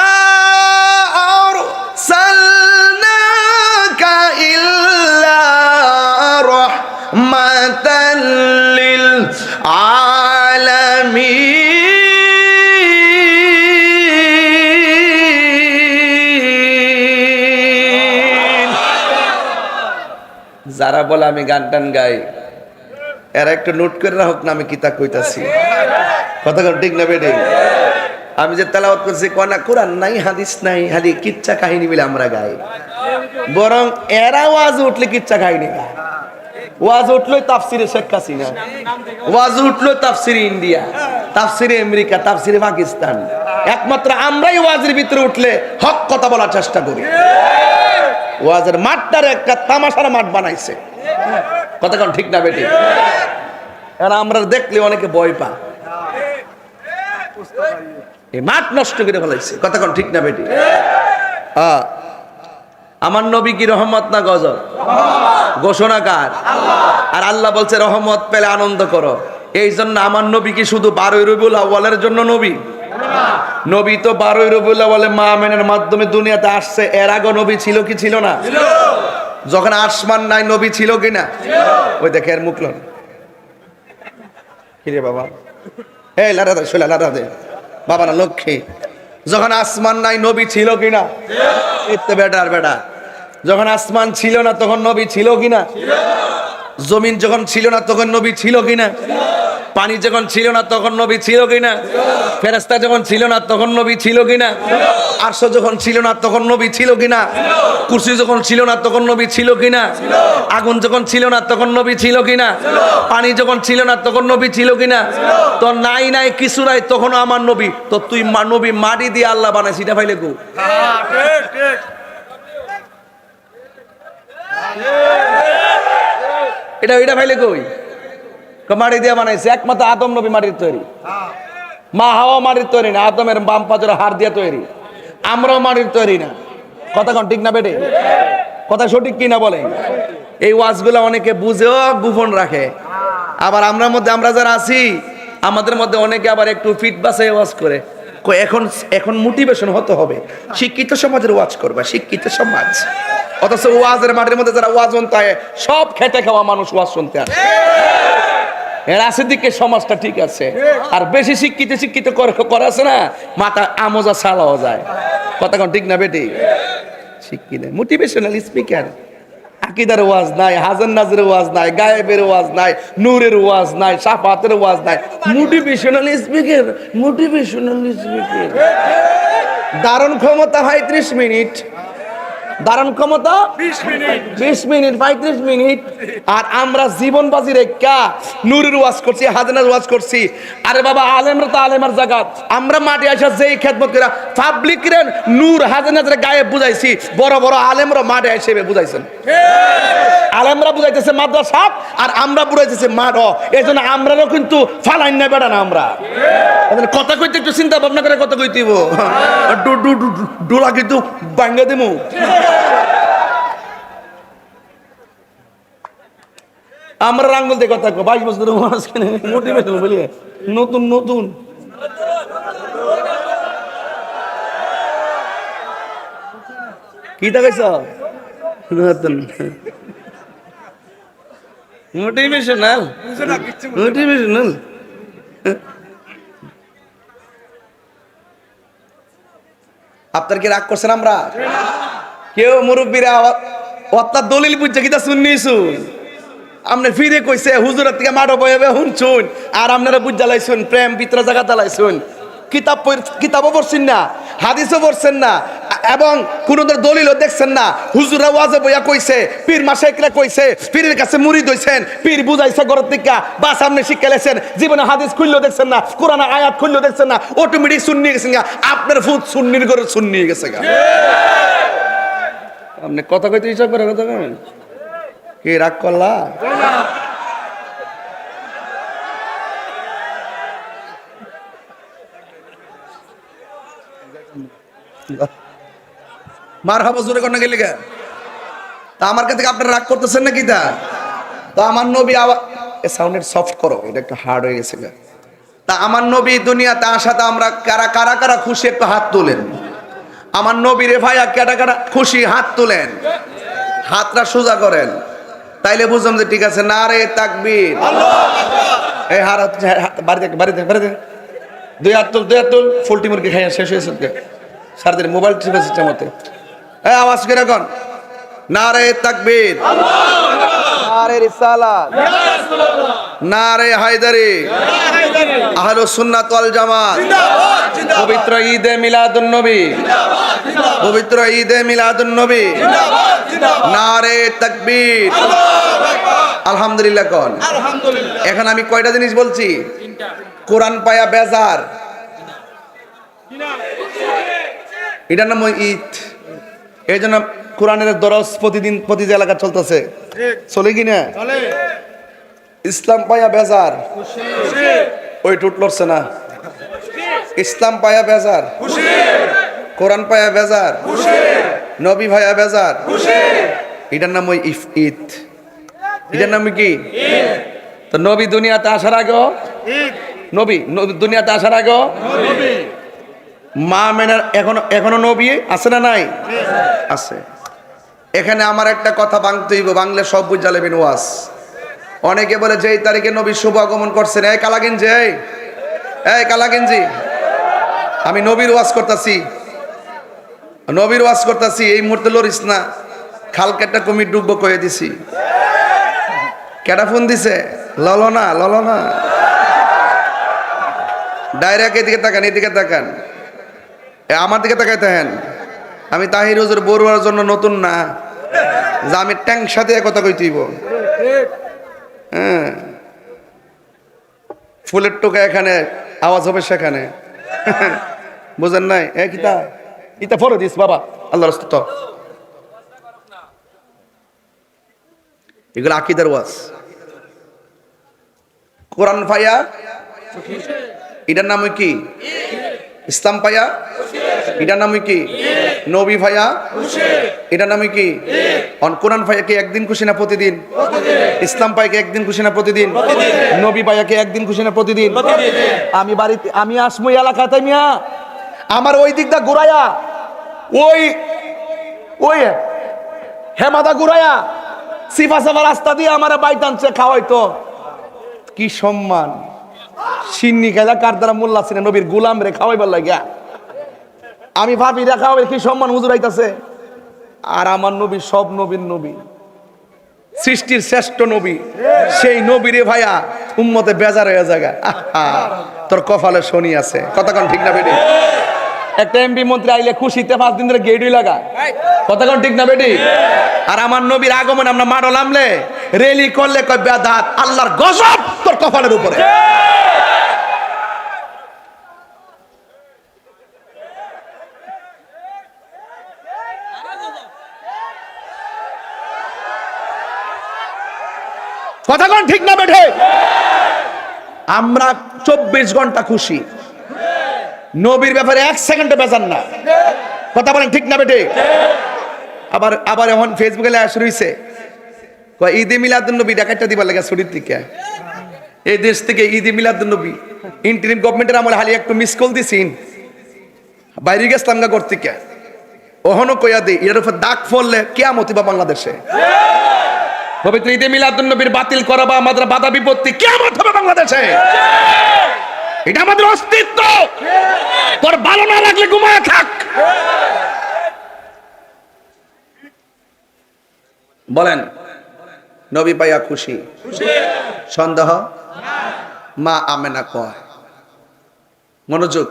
আরসালনাকা ইল্লা রাহমাতাল লিল আলামিন। যারা বলে আমি গান টান গাই, এরা একটু নোট করে রাখুক না আমি কিতা কইতাছি। কথা ঠিক না বেটে? আমি যে তেলাওয়াত করছি কোনা কোরআন নাই, হাদিস নাই, খালি কিচ্ছা কাহিনী মিলে আমরা গাই। বরং এরা ওয়াজ উঠলে কিচ্ছা কাহিনী গায়। ওয়াজ উঠলো তাফসিরে শেখ হাসিনা, ওয়াজ উঠলো তাফসিরে ইন্ডিয়া, তাফসিরে আমেরিকা, তাফসিরে পাকিস্তান। একমাত্র আমরাই ওয়াজের ভিতরে উঠলে হক কথা বলার চেষ্টা করি। ওয়াজের মাঠটার একটা তামাশার মাঠ বানাইছে। কথা কোন ঠিক না বেটি? এরা আমরা দেখলে অনেকে ভয় পা, এই মাঠ নষ্ট করে ফেলাইছে। কথা কোন ঠিক না বেটি? আমার নবী কি রহমত না গজব? ঘোষণাকার। আর আল্লাহ বলছে রহমত পেলে আনন্দ করো। এই জন্য আমার নবী কি শুধু 12 রবিউল আউয়ালের জন্য নবী? নবী তো 12 রবিউল আউয়ালে মা আমেনার মাধ্যমে দুনিয়াতে আসছে। এর আগে নবী ছিল কি ছিল না? যখন আসমান নাই নবী ছিল কিনা? ওই দেখে এর মুখ লন কিরে বাবা, এই লারা দে শোলা লারা দে বাবা না লক্ষ্মী। যখন আসমান নাই নবী ছিল কিনা? এতে বেটার বেটা। যখন আসমান ছিল না তখন নবী ছিল কিনা? জমিন যখন ছিল না তখন নবী ছিল কিনা? পানি যখন ছিল না তখন নবী ছিল কিনা? ফেরেশতা যখন ছিল না তখন নবী ছিল কিনা? আরশ যখন ছিল না তখন নবী ছিল কিনা? কুরসি যখন ছিল না তখন নবী ছিল কিনা? আগুন যখন ছিল না তখন নবী ছিল কিনা? পানি যখন ছিল না তখন নবী ছিল কিনা? তো নাই নাই কিছু নাই তখন আমার নবী। তো তুই নবী মাটি দিয়ে আল্লাহ বানাইছিস, এটা পাইলে কো? ঠিক ঠিক। এটা ভাইলে কই? মাটি দিয়ে বানাইছে। একমাত্র আদম নবী মাটির তৈরি, মা হাওয়া মাটির তৈরি না, আদমের বাম পাজরে হাড় দিয়ে তৈরি। আমরাও মাটির তৈরি না। কথা কোন ঠিক না বেটে? কথা সঠিক কিনা বলেন? এই ওয়াজগুলো অনেকে বুঝেও গোপন রাখে। আবার আমরা যারা আছি আমাদের মধ্যে অনেকে আবার একটু ফিট বাসায় ওয়াজ করে। এখন মোটিভেশন হতে হবে, শিক্ষিত সমাজের ওয়াজ করবা, শিক্ষিত সমাজ। অথচ ওয়াজের মাঠের মধ্যে যারা ওয়াজ শুনতে হয় সব খেটে খাওয়া মানুষ ওয়াজ শুনতে আসে। এর আসের দিকে সমাজটা ঠিক আছে, আর বেশি শিক্ষিত করে আছে না, মাথা আমজা সালাও যায়। কথা কোন ঠিক না বেটি? শিক্ষিত মোটিভেশনাল স্পিকার, আকিদার ওয়াজ নাই, হাজার নাজের ওয়াজ নাই, গায়েবের ওয়াজ নাই, নূরের ওয়াজ নাই, শাফাতের ওয়াজ নাই, মোটিভেশনাল স্পিকার। ধারণ ক্ষমতা হয় 30 মিনিট, ধারণ ক্ষমতা 20 মিনিট, 35 মিনিট। আর আমরা জীবন বাজি রেখা নূরের ওয়াজ করছি, হাজার ওয়াজ করছি। আরে বাবা, আলেমরা তো আলেমার জায়গা, আমরা মাঠে আসা যেই খেদমত করে পাবলিক রে নূর হাজার গায়ে বুঝাইছি, বড় বড় আলেমরা মাঠে এসে বুঝাইছেন। আলেমরা বুঝাইতেছে মাদ্রাসা, আর আমরা বুঝাইতেছে মাঠ। এই জন্য আমরাও কিন্তু ফালাইন না বেড়া না। আমরা কথা কইতে একটু চিন্তা ভাবনা করে কথা কইতেইব, ডোলা কিন্তু বাঙ্গা দেবো। আমরা আঙ্গুল দিয়ে কথা কো 22 বছর মোটিভেশন বলি নতুন নতুন কি দেখাইছ নতুন মোটিভেশনাল মোটিভেশনাল। আপনার কি রাগ করছেন? আমরা কেউ মুরব্বীরা অত্যার দলিল বুঝছে কিতা শুনিছু, আপনি ফিরে কইছে হুজুরের থেকে মাঠো বয়ে শুনছুন, আর আপনারা বুঝ জ্বালাইছুন প্রেম পিত্র জায়গা জ্বালাইছুন। কিতাবও পড়ছেন না, হাদিসও পড়ছেন না, এবং কোনদের দলিলও দেখছেন না। হুজুরা ওয়াজে বইয়া কইছে, পীর মাশায়েখরা কইছে, পীরের কাছে মুরিদ হইছেন, পীর বুঝাইছে ঘরের থেকে বা সামনে শিক্ষা লেছেন, জীবনে হাদিস খুললেও দেখছেন না, কোরআন আয়াত খুললেও দেখছেন না, অটোমেটিক সুন্নি গেছেন গা। আপনার ফুট সুন্নির ঘরে সুন্নি গেছে গা। আপনি কথা কইতে ইচ্ছা করে কথা কইবেন কি রাগ করলা? মার হাবা জোরে কোন গেলে গা? তা আমার কাছে আপনারা রাগ করতেছেন নাকি? তা আমার নবী সাউন্ডের সফট করো, এটা একটু হার্ড হয়ে গেছে গা। তা আমার নবী দুনিয়াতে আসাতে আমরা কারা কারা কারা খুশি একটু হাত তোলেন। আমার নবীর ভাইয়া কারা কারা খুশি হাত তোলেন, হাতটা সোজা করেন, তাইলে বুঝলাম যে ঠিক আছে। নারে তাকবীর, এই হাত বাড়িতে বাড়িতে বাড়িতে দুই হাত তুল। পোল্ট্রি মুরগি খাইয়া শেষ হয়েছে সারাদিন মোবাইল টিপেছে মতে। আওয়াজ করে এখন নারে তাকবীর, নারে রিসালাত, নারে হায়দারি, আহলুস সুন্নাত ওয়াল জামাত, পবিত্র ঈদে মিলাদুন নবী, পবিত্র ঈদে মিলাদুন নবী, নারে তাকবীর, আলহামদুলিল্লাহ কোন। এখন আমি কয়টা জিনিস বলছি? কোরআন পায়া বেজার, এটার নাম ঈদ। এই জন্য কোরআনের দরস প্রতিদিন প্রতিটি এলাকা চলতেছে, চলে কিনা? ইসলাম পায়া বেজার, ওই টুট লড়ছে না। ইসলাম পায়া বেজার, কোরআন পায়া বেজার, নবী ভাইয়া বেজার, এটার নাম ওই ঈদ। এটার নাম কি? তো নবী দুনিয়াতে আসার আগে, নবী দুনিয়াতে আসার আগে মা মেনার এখনো নবী আছে না নাই? আছে। এখানে আমার একটা কথা ভাঙতে হইব, বাংলা সব বুঝা লেবেন ওয়াজ। অনেকে বলে যে এই তারিখে নবী শুভ আগমন করছেন। এই কালাগেঞ্জি, এই কালাগেঞ্জি, আমি নবীর ওয়াজ করতেছি, নবীর ওয়াজ করতেছি। এই মুহূর্তে লরিস না, খালকেটটা কুমির ডুববো কয়ে দিছি। কেডা ফোন দিছে? ললনা, ললনা। ডাইরেক্ট এদিকে তাকান, এদিকে তাকান, আমার দিকে তাকাই থাকেন। আমি তাহির হুজুর বড়ুয়ার জন্য নতুন না যে আমি ট্যাঙ্ক সাথে কথা কইতেইব। হ্যাঁ, ফুলের টোকা এখানে, আওয়াজ হবে সেখানে। বুঝেন নাই? কিতা ইতা ফলো দিস বাবা, আল্লাহর রাস্তা। তো এগুলো আকীদার ওয়াজ। কোরআন পায়া এটার নাম কি? ইসলাম পায়া এটার নাম কি? নবী ভাইয়া এটার নাম কি? কোরআন ভাইয়াকে একদিন খুশি না প্রতিদিন? ইসলাম ভাইকে একদিন খুশি না প্রতিদিন? নবী ভাইয়াকে একদিন খুশি না প্রতিদিন? আমি বাড়িতে, আমি আসমই এলাকাতে মিয়া, আমার ওই দিকটা ঘুরাইয়া, ওই ওই হেমাদা ঘুরাইয়া সিফা সাফা রাস্তা দিয়ে আমার বাইক আনছে খাওয়াইতো। কি সম্মান! সিন্নি খাইলা কার দ্বারা মোল্লা ছিলেন নবীর গোলাম রে খাওয়াইবার লাগিয়া। আমি ভাবি দেখা হবে কি সম্মান হুজুর আইতাছে। আর আমার নবী সব নবীর নবী, সৃষ্টির শ্রেষ্ঠ নবী, সেই নবীরে ভাইয়া উম্মতে বেজার হয়ে জায়গা। তোর কপালে শনি আছে, কথা কোন ঠিক না বেটি? একটা এমপি মন্ত্রী আইলে খুশিতে 5 দিন ধরে গেটই লাগা, কথা কোন ঠিক না বেটি? আর আমার নবীর আগমন আমরা মাড়ো নামলে রেলি করলে কয় বেদাত, আল্লাহর গজব তোর কপালের উপরে। কথা কোন ঠিক না বেঠে? আমরা 24 ঘন্টা খুশি, নবীর ব্যাপারে 1 সেকেন্ডে বেজান না। কথা বলেন ঠিক না বেঠে? আবার আবার এখন ফেসবুকে লেখা শুরু হইছে, কয় ঈদে মিলাদুন নবী ডাকাইটা দিবার লাগা ছুটির থেকে। এই দেশ থেকে ঈদে মিলাদুন নবী ইন্টারিম গভর্নমেন্টের আমলে হালি একটু মিস কল দিছিন, বাইরে গেছিলাম গা করতে কে। ওহনো কইয়া দেই এর উপর দাগ পড়লে কিয়ামত বা বাংলাদেশে। পবিত্র ঈদে মিলাদুন নবীর বাতিল করা বা আমাদের বাধা বিপত্তি কিয়ামত হবে বাংলাদেশে। এটা আমাদের অস্তিত্ব। তোর ভালো না লাগলে ঘুমায় থাক। বলেন নবী পাইয়া খুশি? সন্দেহ? মা আমেনা কয়, মনোযোগ,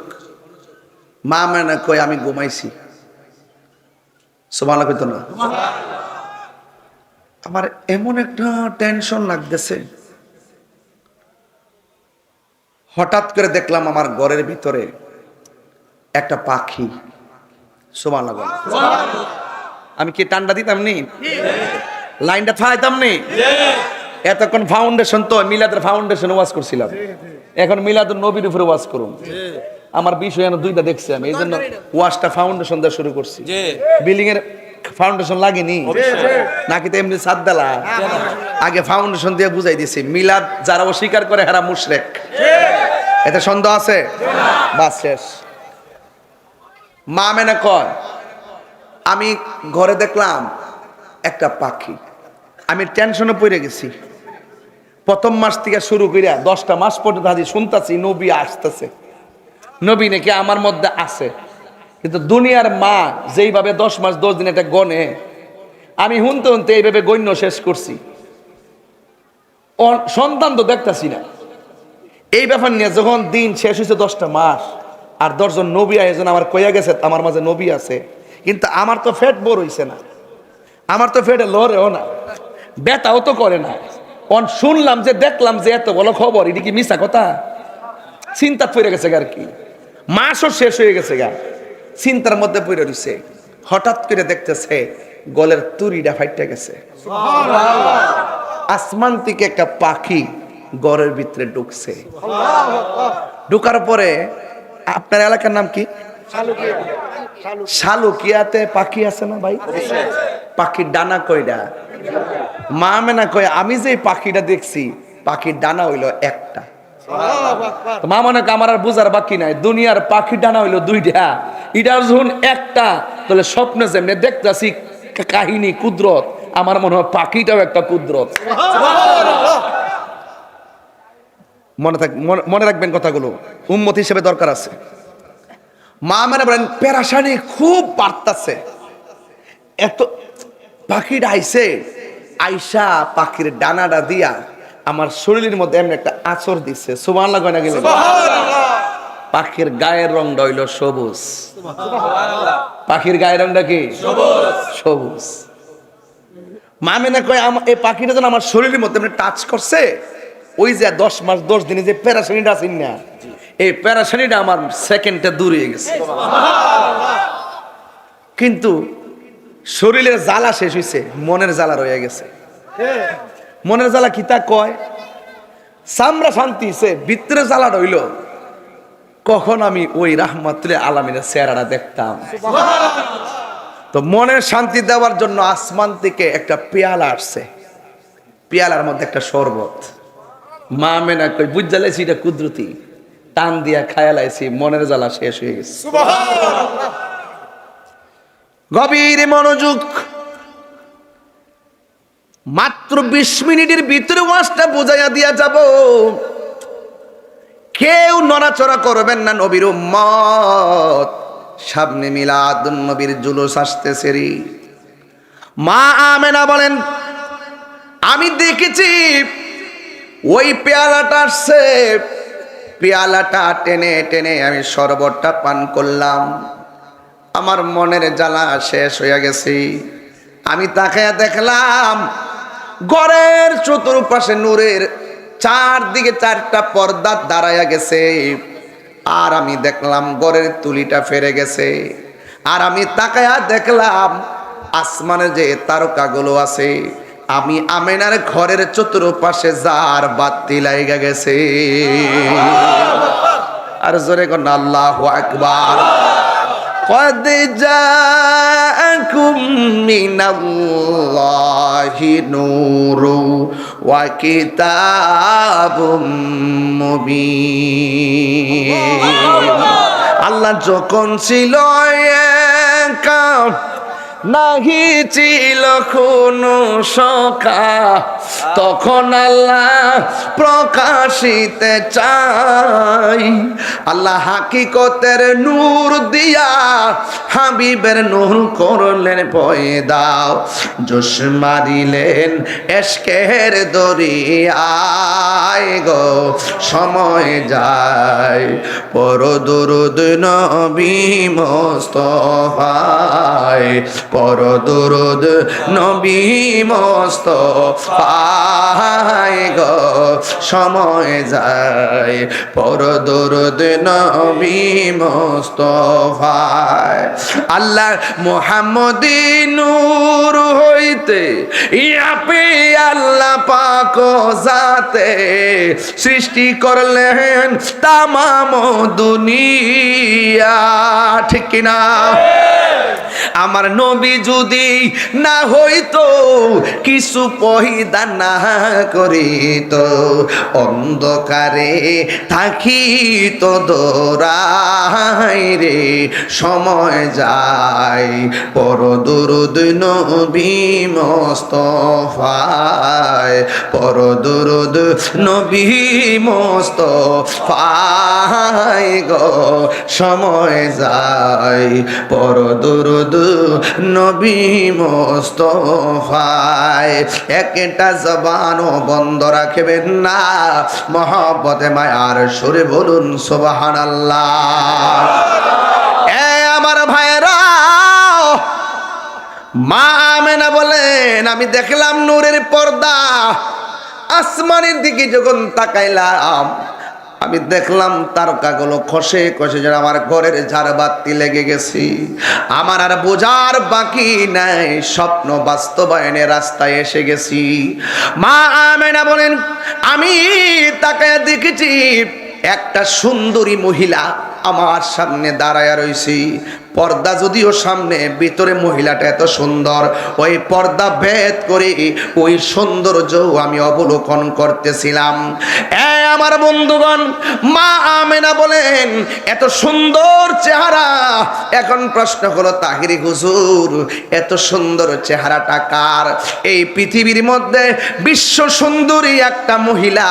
মা আমেনা কয় আমি ঘুমাইছি। সুবহানাল্লাহ কইতো না? আমার এমন একটা টেনশন লাগতেছে, হঠাৎ করে দেখলাম আমার ঘরের ভিতরে একটা পাখি। সুবহানাল্লাহ। আমি কি টান্ডা দিতাম নি? লাইনটা থাইতাম নি? এতক্ষণ ফাউন্ডেশন তো মিলাদের ফাউন্ডেশন ওয়াজ করছিলাম, এখন মিলাদুন নবীর উপরে ওয়াজ করুন। আমার বিষয় দুইটা দেখছি আমি, এই জন্য ওয়াজটা ফাউন্ডেশন দিয়ে শুরু করছি। বিল্ডিং এর ফাউন্ডেশন লাগেনি নাকি তো এমনি ছাদ দেলা? আগে ফাউন্ডেশন দিয়ে বুঝাই দিছি, মিলাদ যারা অস্বীকার করে হেরা মুশরিক। এতে সন্দেহ আছে? বাস শেষ। মা মেনে কয়, আমি ঘরে দেখলাম একটা পাখি, আমি টেনশনে পড়ে গেছি। প্রথম মাস থেকে শুরু করিয়া 10টা মাস পর্যন্ত হাজি শুনতাছি নবী আসতেছে, নবী নাকি আমার মধ্যে আছে। কিন্তু দুনিয়ার মা যেইভাবে 10 মাস 10 দিন এটা গনে, আমি হুনতে হুনতে এইভাবে গণ্য শেষ করছি। সন্তান তো দেখতাছি না। এই ব্যাপার নিয়ে যখন দিন শেষ হয়েছে 10টা মাস, আর 10 জন নবী আয়োজন আমার কইয়া গেছে আমার মাঝে নবী আছে, কিন্তু আমার তো ফেট বড় হইছে না, আমার তো ফেটে লড়েও না, ব্যথাও তো করে না। শুনলাম যে, দেখলাম যে এত বড় খবর, এটা কি মিছা কথা? চিন্তা পড়ে গেছে আর কি, মাসও শেষ হয়ে গেছে গা, চিন্তার মধ্যে পড়ে রইছে। হঠাৎ করে দেখতেছে গলের তুরিটা ফাইটে গেছে। আসমান থেকে একটা পাখি ঘরের ভিতরে ঢুকছে। ঢুকার পরে, আপনার এলাকার নাম কি? শালুকিয়াতে পাখি আছে না ভাই? পাখির ডানা কয়টা? মা মেনা কয়, আমি যে পাখিটা দেখছি পাখির ডানা হইলো একটা। মা মনে আমার আর বুঝার বাকি নাই, দুনিয়ার পাখির ডানা হইলো 2টা, এটার যখন একটা, তাহলে স্বপ্নে যেমনি দেখতেছি কাহিনী কুদরত, আমার মনে হয় পাখিটাও একটা কুদরত। মনে রাখবেন কথাগুলো, উম্মত হিসেবে দরকার আছে। মা মানে বলেন পেরাশানি খুব বাড়তাছে, এত পাখিটা আইছে, আইসা পাখির ডানাটা দিয়া আমার শরীরের মধ্যে এমন একটা আঁচড় দিচ্ছে। সুবহানাল্লাহ কয় না গেলে? পাখির গায়ের রংটা হইল সবুজ। পাখির গায়ের রংটা কি? সবুজ। মা মেনে কয়, এই পাখিটা যেন আমার শরীরের মধ্যে এমনি টাচ করছে, ওই যে 10 মাস 10 দিনে যে প্যারাশানিটা আছে না, এই প্যারাশানিটা আমার সেকেন্ডে দূর হয়ে গেছে। কিন্তু শরীরের জ্বালা শেষ হয়েছে, মনের জ্বালা রয়ে গেছে। মনের জ্বালা কি তা কয়? চামড়া শান্তি হয়েছে, ভিতরে জ্বালা রইল। কখন আমি ওই রাহমাতুল আলামিনের চেহারাটা দেখতাম। তো মনের শান্তি দেওয়ার জন্য আসমান থেকে একটা পেয়ালা আসছে, পেয়ালার মধ্যে একটা শরবত। মা মেনা কই, বুঝ জ্বালাইছি এটা কুদরতি, টান দিয়া খায়ালাইছি, মনের জ্বালা শেষ হয়ে গেছে। গভীর মনোযোগ, মাত্র 20 মিনিটের ভিতরে ওয়াজটা বুঝাইয়া দিয়া যাব। কেউ নড়াচড়া করবেন না নবীর উম্মত, সামনে মিলাদুন নবীর জুলুস আসতেছে রে। মা আমেনা বলেন, আমি দেখেছি ওই পেয়ালাটা আসছে, পেয়ালাটা টেনে টেনে আমি শরবতটা পান করলাম, আমার মনের জ্বালা শেষ হয়ে গেছে। আমি তাকায়া দেখলাম ঘরের চতুর্পাশে নূরের চারদিকে 4টা পর্দা দাঁড়ায়া গেছে, আর আমি দেখলাম ঘরের তুলিটা ফেরে গেছে। আর আমি তাকায়া দেখলাম আসমানে যে তারকাগুলো আছে, আমি আমেনার ঘরের চতুর্পাশে যার বাতি লাইগা গেছে। আর জোরে কোন আল্লাহু আকবার। قد جاءكم من الله نور وكتاب مبين। আল্লাহ যখন ছিল একা, নাহি ছিল কোনো সখা, তখন আল্লাহ প্রকাশিতে চাই। আল্লাহ হাকিকতের নূর দিয়া হাবিবের নূর করলেন পয়দা, জোশ মারিলেন এশকের দরিয়ায় গো, সময় যায় পর দরুদ নবী মুস্তাফায়, পর দুরুদ নবী মোস্তফায় গো সময় যায় পর দুরুদ নবী মোস্তফায় আল্লাহ মুহাম্মদী নূর হইতে ইয়াপে আল্লাহ পাক জাতে সৃষ্টি করলেন তামাম দুনিয়া ঠিক কিনা আমার নবী যদি না হইতো কিছু পয়দা না করিত অন্ধকারে থাকিত দোরাই রে সময় যায় পর দুরুদ নবী মোস্তফায় পর দুরুদ নবী মোস্তফায় গো সময় যায় পর দুরুদ নবী মোস্তফায় একটা জবানও বন্ধ রাখবেন না মহব্বতে মায়ার সুরে বলুন সুবহানাল্লাহ এ আমার ভাইরা মা আমেনা বলেন আমি দেখলাম নূরের পর্দা আসমানের দিকে যখন তাকাইলাম আমি দেখলাম তারকাগুলো খসে খসে যেন আমার ঘরের ঝাড়বাতি লেগে গেছি আমার আর বোঝার বাকি নাই স্বপ্ন বাস্তবায়নের রাস্তায় এসে গেছি মা আমেনা বলেন আমি তাকায় দেখেছি একটা সুন্দরী মহিলা আমার সামনে দাঁড়ায়া রইছি পর্দা যদিও সামনে ভিতরে মহিলাটা এত সুন্দর ওই পর্দা ভেদ করে ওই সৌন্দর্য আমি অবলোকন করতেছিলাম আমার বন্ধুগণ মা আমেনা বলেন এত সুন্দর চেহারা এখন প্রশ্ন হলো তাহিরি হুজুর এত সুন্দর চেহারাটা কার এই পৃথিবীর মধ্যে বিশ্ব সুন্দরী একটা মহিলা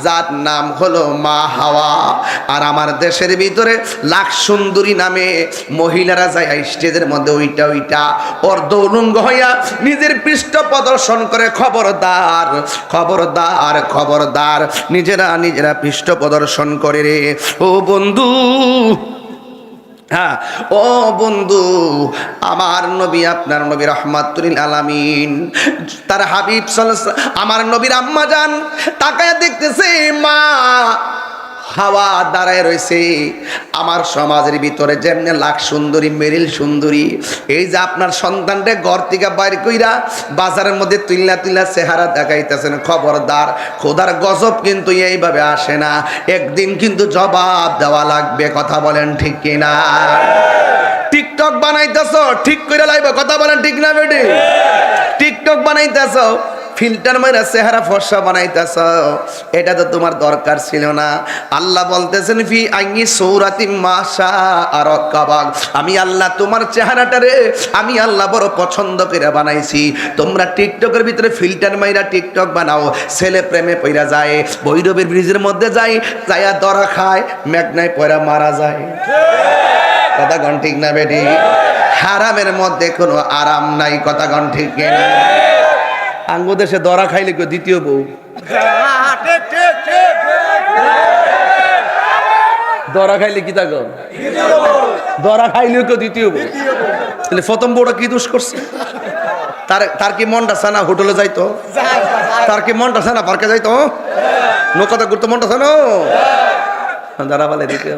যার নাম হলো মা হাওয়া আর আমার দেশের ভিতরে লাখ সুন্দরী নামে মহিলারা যায় স্টেজের মধ্যে ওইটা অর্ধ উলঙ্গ হইয়া নিজের পৃষ্ঠ প্রদর্শন করে খবরদার খবরদার খবরদার নিজেরা পৃষ্ঠ প্রদর্শন করে রে ও বন্ধু হ্যাঁ ও বন্ধু আমার নবী আপনার নবী রাহমাতুল আলামিন তার হাবিব সাল্লাল্লাহু আমার নবীর আম্মা জান তাকায় দেখতেছে মা হাওয়া দাঁড়ায় রয়েছে আমার সমাজের ভিতরে যেমনি লাখ সুন্দরী মেরিল সুন্দরী এই যে আপনার সন্তানটা ঘর থেকে বাইর কইরা বাজারের মধ্যে তুইলা চেহারা দেখাইতেছেন খবরদার খোদার গজব কিন্তু এইভাবে আসে না একদিন কিন্তু জবাব দেওয়া লাগবে কথা বলেন ঠিক কিনা টিকটক বানাইতেছ ঠিক করে লাইব কথা বলেন ঠিক না বেটি টিকটক বানাইতেছ ফিল্টার মাইরা চেহারা ফর্সা বানাইতেছ এটা তো তোমার দরকার ছিল না আল্লাহ বলতেছেন ফি আইনি সৌরাতি মাশা আর কাবাগ আমি আল্লাহ তোমার চেহারাটারে আমি আল্লাহ বড় পছন্দ করে বানাইছি তোমরা টিকটকের ভিতরে ফিল্টার মাইরা টিকটক বানাও ছেলে প্রেমে পইরা যায় ভৈরবের ব্রিজের মধ্যে যাইয়া দরা খায় মেঘনায় পয়রা মারা যায় কথা গণ ঠিক না বেটি হারামের মধ্যে কোনো আরাম নাই কথা গণ ঠিক না আঙ্গো দেশে দরা খাইলে কেউ দ্বিতীয় বউ দরা খাইলে কি থাকো দরা খাইলেও কেউ দ্বিতীয় বউ তাহলে প্রথম বউটা কি দোষ করছে তার কি মনটা চানা হোটেলে যাইতো তার কি মনটা চানা পার্কে যাইতো নৌকাতে ঘুরতে মনটা চানো দাঁড়া পালে দ্বিতীয়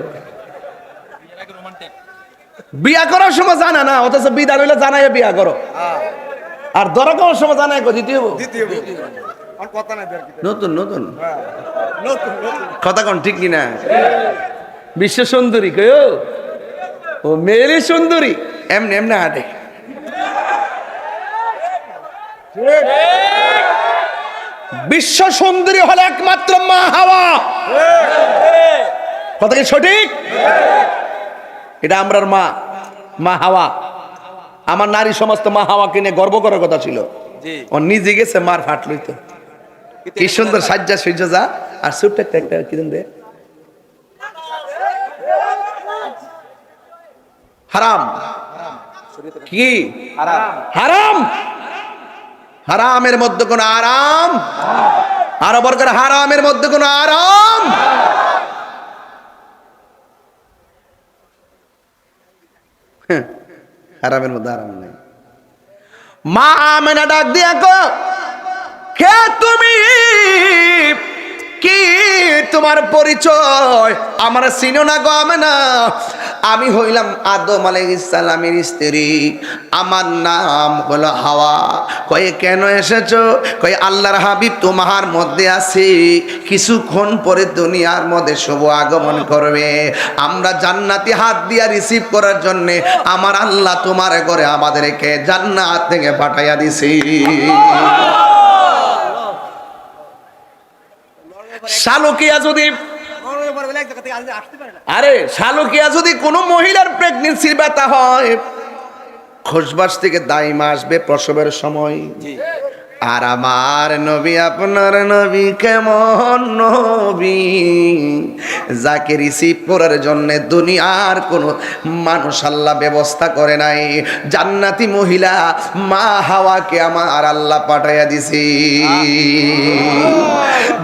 বিয়া করার সময় জানা না অথচ বিদায় হইলে জানাই বিয়া করো আর দরা করার সময় জানাই দ্বিতীয় নতুন নতুন কথা কোন ঠিক কিনা বিশ্ব সুন্দরী কে ও মেয়েরই সুন্দরী এমনি এমনি হাঁটে বিশ্ব সুন্দরী হলো একমাত্র মা হাওয়া কথা কি সঠিক এটা আমরার মা হাওয়া আমার নারী সমাজ তো মা হাওয়াকে নিয়ে গর্ব করার কথা ছিল ও নিজে গেছে মার ফাট লইতো কি সুন্দর সাজ্জা সূর্য যা আর ছোট্ট একটা কি দে হারাম কি হারাম হারামের মধ্যে কোন আরাম আরো বর্গের হারামের মধ্যে কোন আরাম হারামের মধ্যে আরাম নাই মা আমেনা ডাক দিয়া কো, কে তুমি, কি তোমার পরিচয়? আমার চিনো না গো আমেনা? আমি হইলাম আদম আলাইহিস সালামের স্ত্রী, আমার নাম হলো হাওয়া। কয়ে কেন এসেছো? কয়ে আল্লাহর হাবিব তোমার মধ্যে আছে, কিছুক্ষণ পরে দুনিয়ার মধ্যে শুভ আগমন করবে। আমরা জান্নাতি হাত দিয়া রিসিভ করার জন্যে আমার আল্লাহ তোমার ঘরে আমাদেরকে জান্নাত থেকে পাঠাইয়া দিছি। শালকিয়া যদি, আরে শালকিয়া যদি কোনো মহিলার প্রেগনেন্সির ব্যথা হয়, খোসবাস থেকে দাইমা আসবে প্রসবের সময়। আর আমার নবী, আপনার নবী কেমন নবী, যাকে রিসিভ করার জন্য দুনিয়ার কোনো মানুষ আল্লাহ ব্যবস্থা করে নাই। জান্নাতি মহিলা মা হাওয়াকে আমার আল্লাহ পাঠাইয়া দিছি।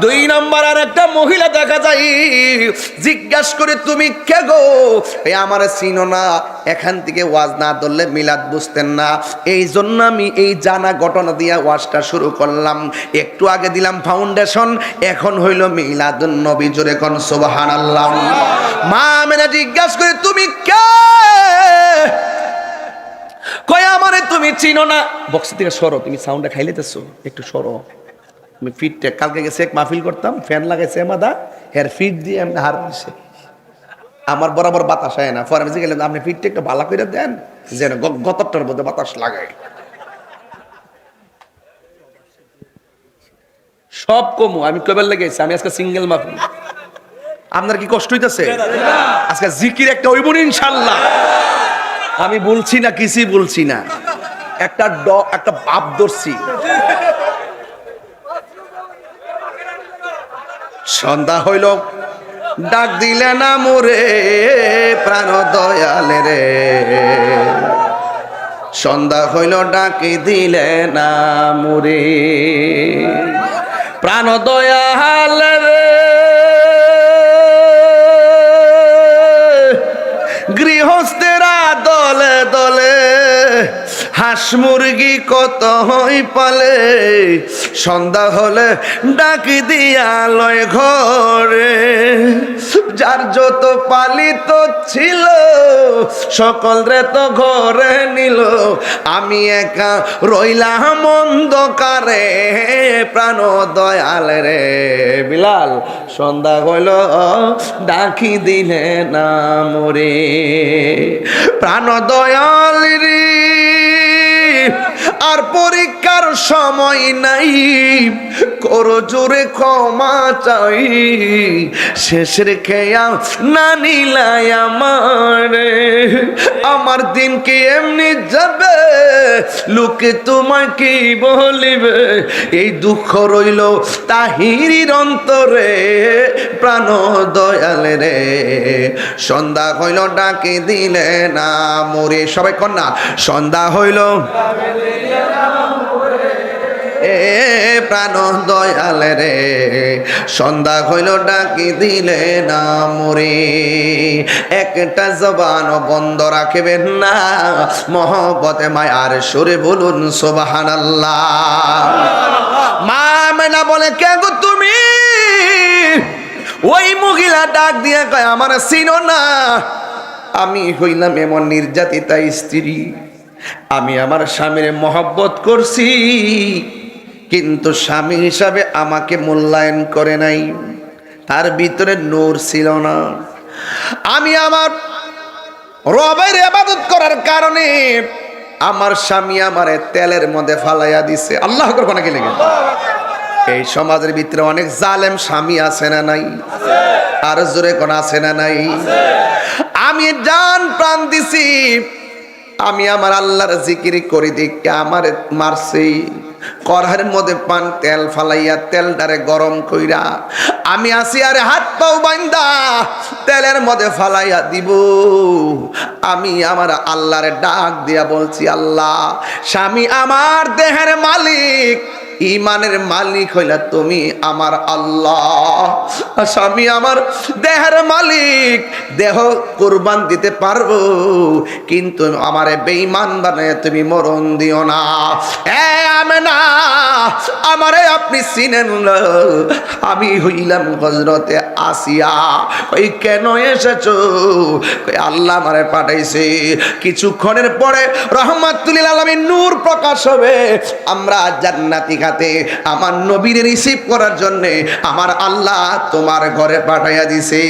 দুই নম্বর আর একটা মহিলা দেখা যায়, জিজ্ঞাসা করে তুমি কে গো? আমার চিনো না? এখান থেকে ওয়াজ না ধরলে মিলাদ বুঝতেন না, এই জন্য আমি এই জানা ঘটনা দিয়া ওয়াজটা শুরু করলাম। একটু আগে দিলাম ফাউন্ডেশন, এখন হইল মিলাদুন নবী। জোরে কোন সুবহানাল্লাহ। মা আমেনা জিজ্ঞাসা করে তুমি কে? কয় আমারে তুমি চিনো না। বক্স থেকে সরো, তুমি সাউন্ডটা খাইলেতেছো, একটু সরো। আমি ফিটটা কালকে গেছে এক মাহফিল করতাম, ফ্যান লাগাইছে মাদা, হের ফিট দিয়ে এমনি হার দিছে, আমার বরাবর বাতাস হয় না। ফরমেসে গেলাম, আপনি ফিটটা একটু ভালো করে দেন যেন গতরটার মধ্যে বাতাস লাগায়। সব কমু, আমি কবের লেগেছি, আমি আজকে সিঙ্গেল মাহফিল। আপনার কি কষ্ট হইতেছে? আজকে জিকির একটা হইব ইনশাল্লাহ। আমি বলছি না, কিছুই বলছি না, একটা বাপ ধরছি। সন্ধ্যা হইল, ডাক দিলে না মোরে প্রাণ দয়ালে রে। সন্ধ্যা হইল, ডাকি দিলে না মোরে প্রাণ দয়ালে রে। গৃহস্থেরা দলে দলে হাঁস মুরগি কত হই পালে, সন্ধ্যা হলে ডাকি দিয়া লয় ঘরে। যার যত পালিত ছিল সকল রে তো ঘরে নিল, আমি একা রইলাম অন্ধকারে প্রাণ দয়াল রে। বিলাল সন্ধ্যা হইল, ডাকি দিলে না মোরে প্রাণ দয়াল রে। আর পরীক্ষার সময় নাই, করো জোরে ক্ষমা চাই, শেষের খেয়া না নিলাই আমারে। আমার দিন কি এমনি যাবে, লোকে তোমায় কি বলিবে, এই দুঃখ রইল তাহিরির অন্তরে প্রাণ দয়াল রে। সন্ধ্যা হইল, ডাকে দিলে না মোরে। সবাই কন্যা, সন্ধ্যা হইল এ প্রাণ দয়াল রে, সন্ধ্যা হইল, ডাকি দিলে না মোরে। একটা জবান বন্ধ রাখবেন না, মহব্বতে মায়ার সুরে বলুন সুবহানাল্লাহ। মা আমেনা বলে, কে গো তুমি? ওই মহিলা ডাক দিয়ে কয়, আমার চিনো না? আমি হইলাম এমন নির্যাতিতা স্ত্রী, আমি আমার স্বামীর মহব্বত করছি, কিন্তু স্বামী হিসাবে আমাকে মূল্যায়ন করে নাই, তার ভিতরে নূর ছিল না। আমি আমার রবের ইবাদত করার কারণে আমার স্বামী আমারে তেলের মধ্যে ফালাইয়া দিছে। আল্লাহ আকবার কোনা গেলে এই সমাজের ভিতরে অনেক জালেম স্বামী আছে না নাই? আর জোরে কোন আছে না নাই? আমি জান প্রাণ দিছি, আমি আমার আল্লাহর জিকির করি দেখে আমার মারছি। কড়াইয়ের মধ্যে পান তেল ফালাইয়া তেলটারে গরম কইরা আমি আসি, আরে হাত পাও বাইন্দা তেলের মধ্যে ফালাইয়া দিব। আমি আমার আল্লাহরে ডাক দিয়া বলছি, আল্লাহ, স্বামী আমার দেহের মালিক, ইমানের মালিক হইলা তুমি আমার আল্লাহ। স্বামী আমার দেহের মালিক, দেহ কুরবান দিতে পারবো, কিন্তু আমারে বেঈমান বানায় তুমি মরণ দিও না। আমেনা, আমারে আপনি চিনেন না, আমি হইলাম হযরতে আসিয়া। ওই কেন এসেছো? আল্লাহ আমারে পাঠাইছে, কিছুক্ষণের পরে রহমাতুল লিল আলামিন নূর প্রকাশ হবে, আমরা জান্নাতি খাতে আমার নবীর রিসিভ করার জন্য আমার আল্লাহ তোমার ঘরে পাঠাইয়া দিছে।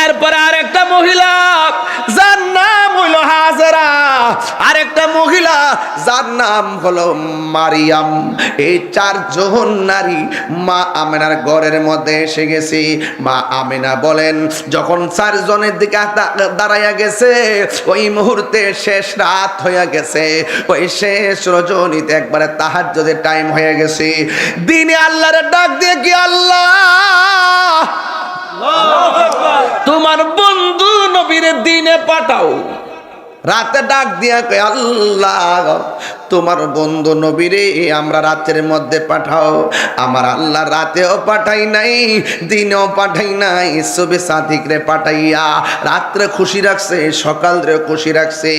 এরপরে আরেকটা মহিলা যার নাম হলো হাজেরা, আরেকটা মহিলা যার নাম হলো মারিয়াম, এই চারজন নারী মা আমেনার ঘরের মধ্যে এসে গেছে। মা আমেনা বলেন, যখন চারজনের দিকে দাঁড়াইয়া গেছে, ওই মুহূর্তে শেষ রাত হয়ে গেছে, ওই শেষ রজনীতে একবারে তাহাজ্জুদের টাইম হয়ে গেছে। দিনে আল্লাহরে ডাক দিয়ে কি, আল্লাহ তোমার বন্ধু নবীর দিনে পাঠাও। রাতে ডাক দিয়া কয়, আল্লাহ তোমার বন্ধু নবীরে আমরা রাতের মধ্যে পাঠাও। আমার আল্লাহ রাতেও পাঠাই নাই, দিনেও পাঠাই নাই, সবে সাদিকরে পাঠাইয়া রাত্রে খুশি রাখছে, সকালে খুশি রাখছে।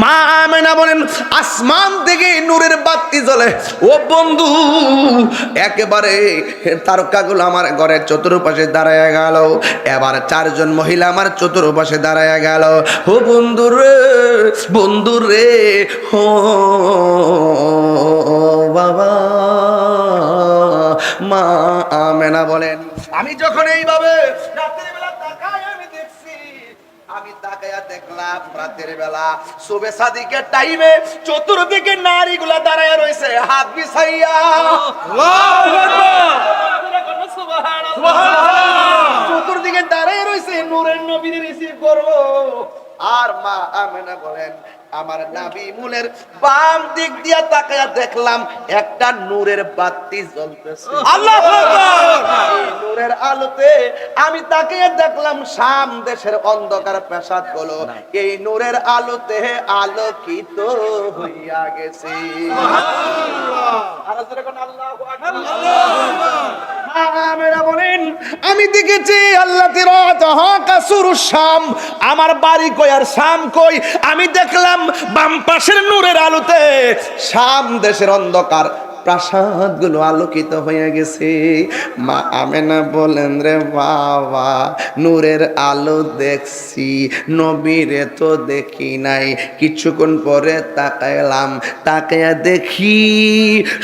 মা আমেনা বলেন, আসমান থেকে নূরের বাতি জ্বলে। ও বন্ধু, একেবারে তারকাগুলো আমার ঘরের চতুর্পাশে দাঁড়ায় গেল। এবার চারজন মহিলা আমার চতুর্পাশে দাঁড়ায় গেল। ও বন্ধু রে, বন্ধু রে, হো বাবা। মা আমেনা বলেন, আমি যখন এইভাবে রাতের বেলা তাকাই, আমি দেখছি, আমি তাকায়া দেখলাম রাতের বেলা সুবে সাদিকের টাইমে চতুর্দিকে নারীগুলা দাঁড়ায় রয়েছে হাত বিছাইয়া। আল্লাহু আকবার, সুবহানাল্লাহ। চতুর্দিকে দাঁড়ায় রয়েছে নূরের নবীর রিসিভ করব। আর মা আমেনা বলেন, আমার নাবি মূলের বাম দিক দিয়া তাকায়া দেখলাম একটা নূরের বাতি জ্বলতেছে। আল্লাহু আকবার। এই নূরের আলোতে আমি তাকিয়ে দেখলাম শাম দেশের অন্ধকার প্রাসাদগুলো এই নূরের আলোতে আলোকিত হইয়া গেছে। সুবহানাল্লাহ। আর জোরে কোন আল্লাহু আকবার। আমেরা বলেন, আমি দেখেছি আল্লাহ শাম, আমার বাড়ি কই আর শাম কই, আমি দেখলাম বাম পাশের নূরের আলোতে শাম দেশের অন্ধকার প্রাসাদগুলো আলোকিত হয়ে গেছে। মা আমেনা বলেন, রে বাবা, নূরের আলো দেখছি, নবীরে তো দেখি নাই। কিছুক্ষণ পরে তাকাইলাম, তাকাইয়া দেখি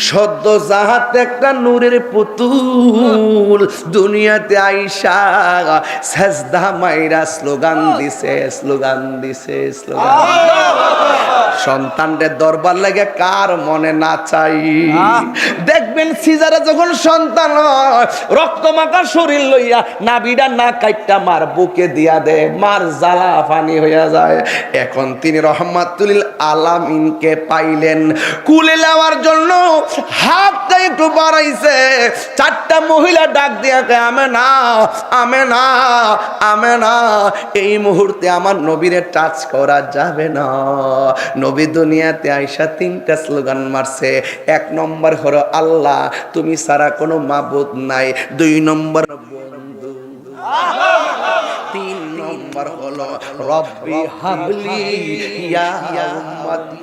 সদ্য জাহাত একটা নূরের পুতুল দুনিয়াতে আইসা সেজদা মাইরা স্লোগান দিছে, স্লোগান দিছে, স্লোগান। সন্তানদের দরবার লাগে কার মনে না চাই? দেখবেন সিজারে যখন সন্তান রক্ত মাখা শরীর লইয়া নাবিডা না কাইটা মার বুকে দিয়া দে, মার জ্বালা পানি হইয়া যায়। এখন তিনি রহমাতুল লিল আলামিনকে পাইলেন, কুলে নেওয়ার জন্য হাতটা একটু বাড়াইছে। চারটা মহিলা ডাক দিয়া কয়, আমেনা, আমেনা, আমেনা, এই মুহূর্তে আমার নবীরে টাচ করা যাবে না। নবী দুনিয়াতে আইসা তিনটা স্লোগান মারছে। এক নম্বর হলো আল্লাহ, তুমি ছাড়া কোনো মাবুদ নাই। দুই নম্বর বন্ধু, তিন নম্বর হলো রব্বি হাবলি ইয়া উম্মতি,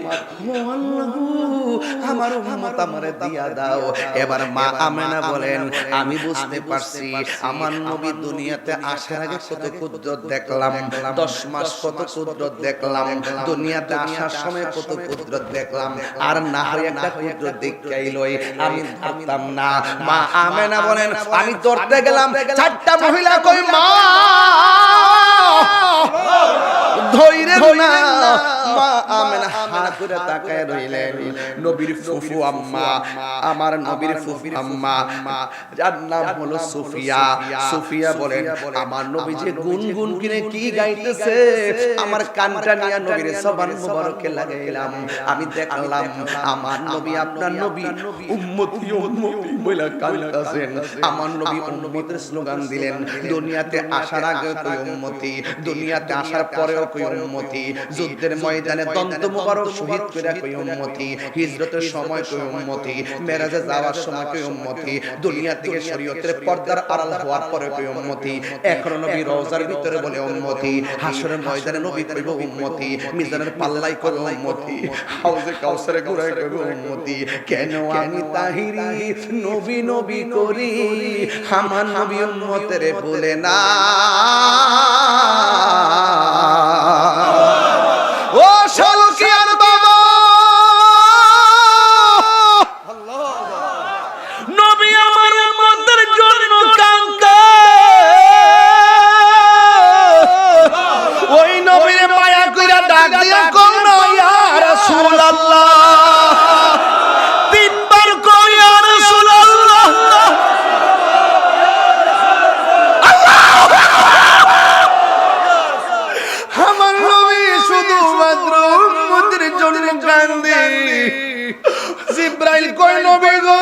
আমার উম্মত আমারে দিয়া দাও। এবার মা আমেনা বলেন, আমি বুঝতে পারছি আমার নবী দুনিয়াতে আসার আগে কত কুদরত দেখলাম, 10 মাস কত কুদরত দেখলাম, দুনিয়াতে আসার সময় কত কুদরত দেখলাম, আর না হয় একটা কুদরত দেখাইলই আমি ধরতাম না। মা আমেনা বলেন, আমি ধরতে গেলাম, চারটা মহিলা কই, মা ধইরে না। মা আমেনা হাত করে তাকায় রইলেন। নবীর ফুফু আম্মা, আমার নবীর ফুফু আম্মা, যার নাম হলো সুফিয়া। সুফিয়া বলেন, আমার নবী যে গুনগুন করে কি গাইতেছে, আমার কানটা নিয়ে নবীর জবান মুবারকে লাগাইলাম। আমি দেখলাম আমার নবী, আপনার নবী উম্মতি উম্মতি বলে কাঁদতেছেন। আমার নবী উম্মতের স্লোগান দিলেন। দুনিয়াতে আসার আগে কই উম্মতি, দুনিয়াতে আসার পরেও কই উম্মতি। যুদ্ধের ময়দানে দন্ত মুবারক শহীদ কইরা কই উম্মতি, হিজরতের সময় কই উম্মতি, মেরাজে যাওয়ার সময় কই উম্মতি, দুনিয়া থেকে শরীয়তের পর্দার আড়াল হওয়ার পরে কই উম্মতি, এখনো নবী রওজার ভিতরে বলে উম্মতি, হাসরের ময়দানে নবী কইব উম্মতি, মিজানের পাল্লাই কইব উম্মতি, হাউজে কাউসারে ঘুরায় কইব উম্মতি। কেন আমি তাহিরি নবী নবী করি, আমার নবী উম্মতের বলে না। ও শালকিয়ার বাবা, নবী আমার উম্মতের জন্য কাঁদে, ওই নবীর মায়া কইরা ডাক দিয়া কোন না ইয়া রাসূলুল্লাহ, তিনবার কই ইয়া রাসূলুল্লাহ। আমার নবী শুধুমাত্র উম্মতের জন্য কাঁদে। জিবরাইল কই নবী গো,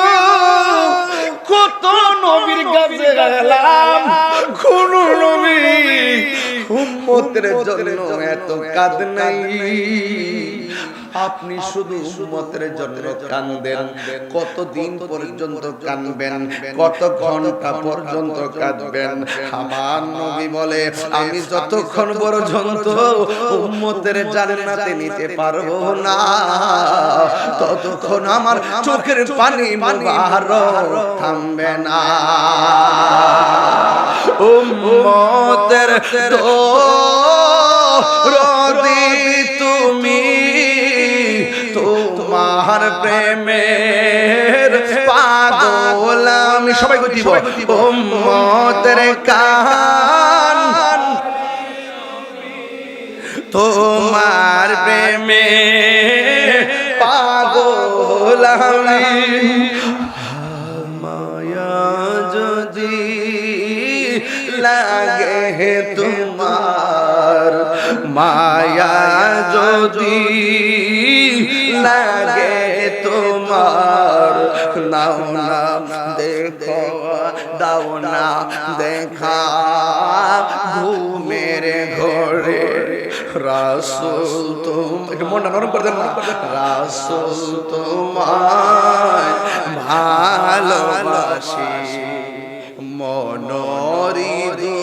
কত নবীর কাছে গেলাম, কোন নবী উম্মতের জন্য এত কাঁদে নাই, আপনি শুধু উম্মতের জন্য কাঁদেন। কতদিন পর্যন্ত কাঁদবেন, কত ঘন্টা পর্যন্ত কাঁদবেন? আমার নবী বলে, আমি যতক্ষণ পর্যন্ত উম্মতের জান্নাতে নিতে পারবো না, ততক্ষণ আমার চোখের পানি মুবারক থামবে না। উম্মতের দরদি তুমি, তোমার প্রেমের পাগল আমি, সবাই কই দিব উম্মতের কান, তোমার প্রেমে পাগল আমি। মায়া যদি লাগে তোমার, মায়া যদি লাগে তোমার, নাও না দেখো, দাও না দেখা ঘুমের ঘরে রাসূল তোমার, একটু মনটা নরম করে দেন না, রাসূল তোমায় ভালোবাসি, মনোহৃদয়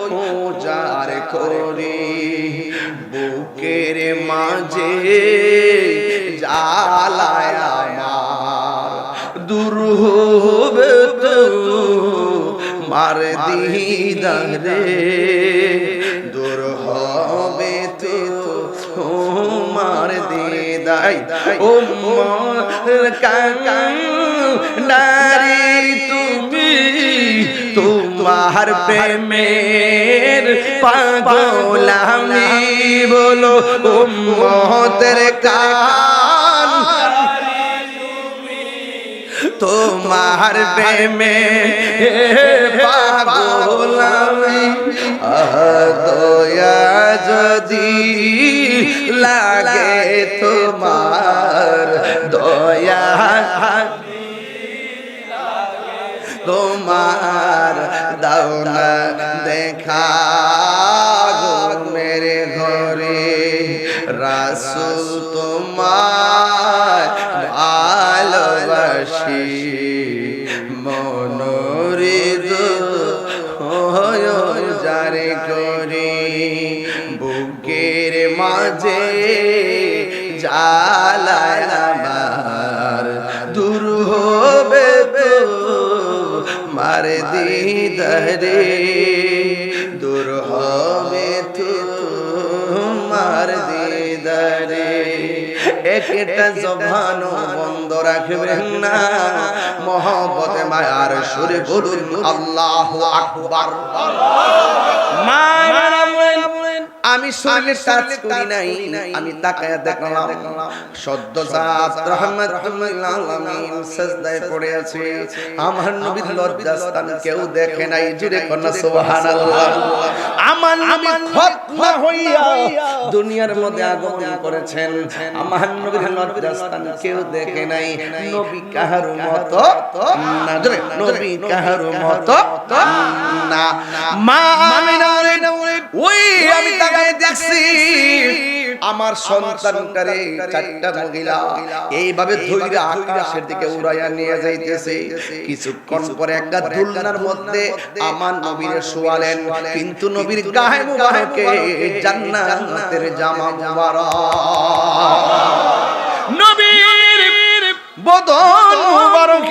পূজার করি, বুকের মাঝে জ্বালায় আমার, দূর হবে তো মার দিদারে, দূর হবে তো মার দিদাই। ও মোর কান্ডারি তুমি, তোমার প্রেমের পাগল আমি, বলো উম্মতের কান, তোমার প্রেমে পাগল আমি। দয়া যদি লাগে তোমার, দয়া তোমার, দাও না দেখা মেরে ঘরে রাসূল তোমায় ভালোবাসি, মনোহৃদয় জারি করি, বুকের মাঝে জ্বালায় আমার, দূর হবে তো মার দিদারে, দূর হবে তো মার দিদারে। একটা জবান বন্ধ রাখবেন না, মহব্বতে মায়ার সুরে বলুন আল্লাহু আকবার। আমি শরীরে টাচ করি নাই, আমি তাকায়া দেখলাম সদ্যজাত রাহমাতুল্লিল আলামিন সিজদায় পড়ে আছে, আমার নবীর লজ্জাস্থান কেউ দেখে নাই, জুড়ে কন্যা সুবহানাল্লাহ। আমার নবী খতনা হইয়া দুনিয়ার মধ্যে আগমন করেছেন, আমার নবীর লজ্জাস্থান কেউ দেখে নাই। নবী কাহার মতো না, জুড়ে নবী কাহার মতো না। মা আমিনা ওই আমি তাকায় দেখছি আমার সন্তানটারে চারটা মহিলা এইভাবে ধইরা আকাশের দিকে উড়াইয়া নিয়ে যাইতেছে। কিছুক্ষণ পরে একটা দুলনার মধ্যে আমার নবীরে শোয়ালেন, কিন্তু নবীর গায়ে মুবারকে জান্নাতের জামা মুবারক, নবীর বদন মুবারকে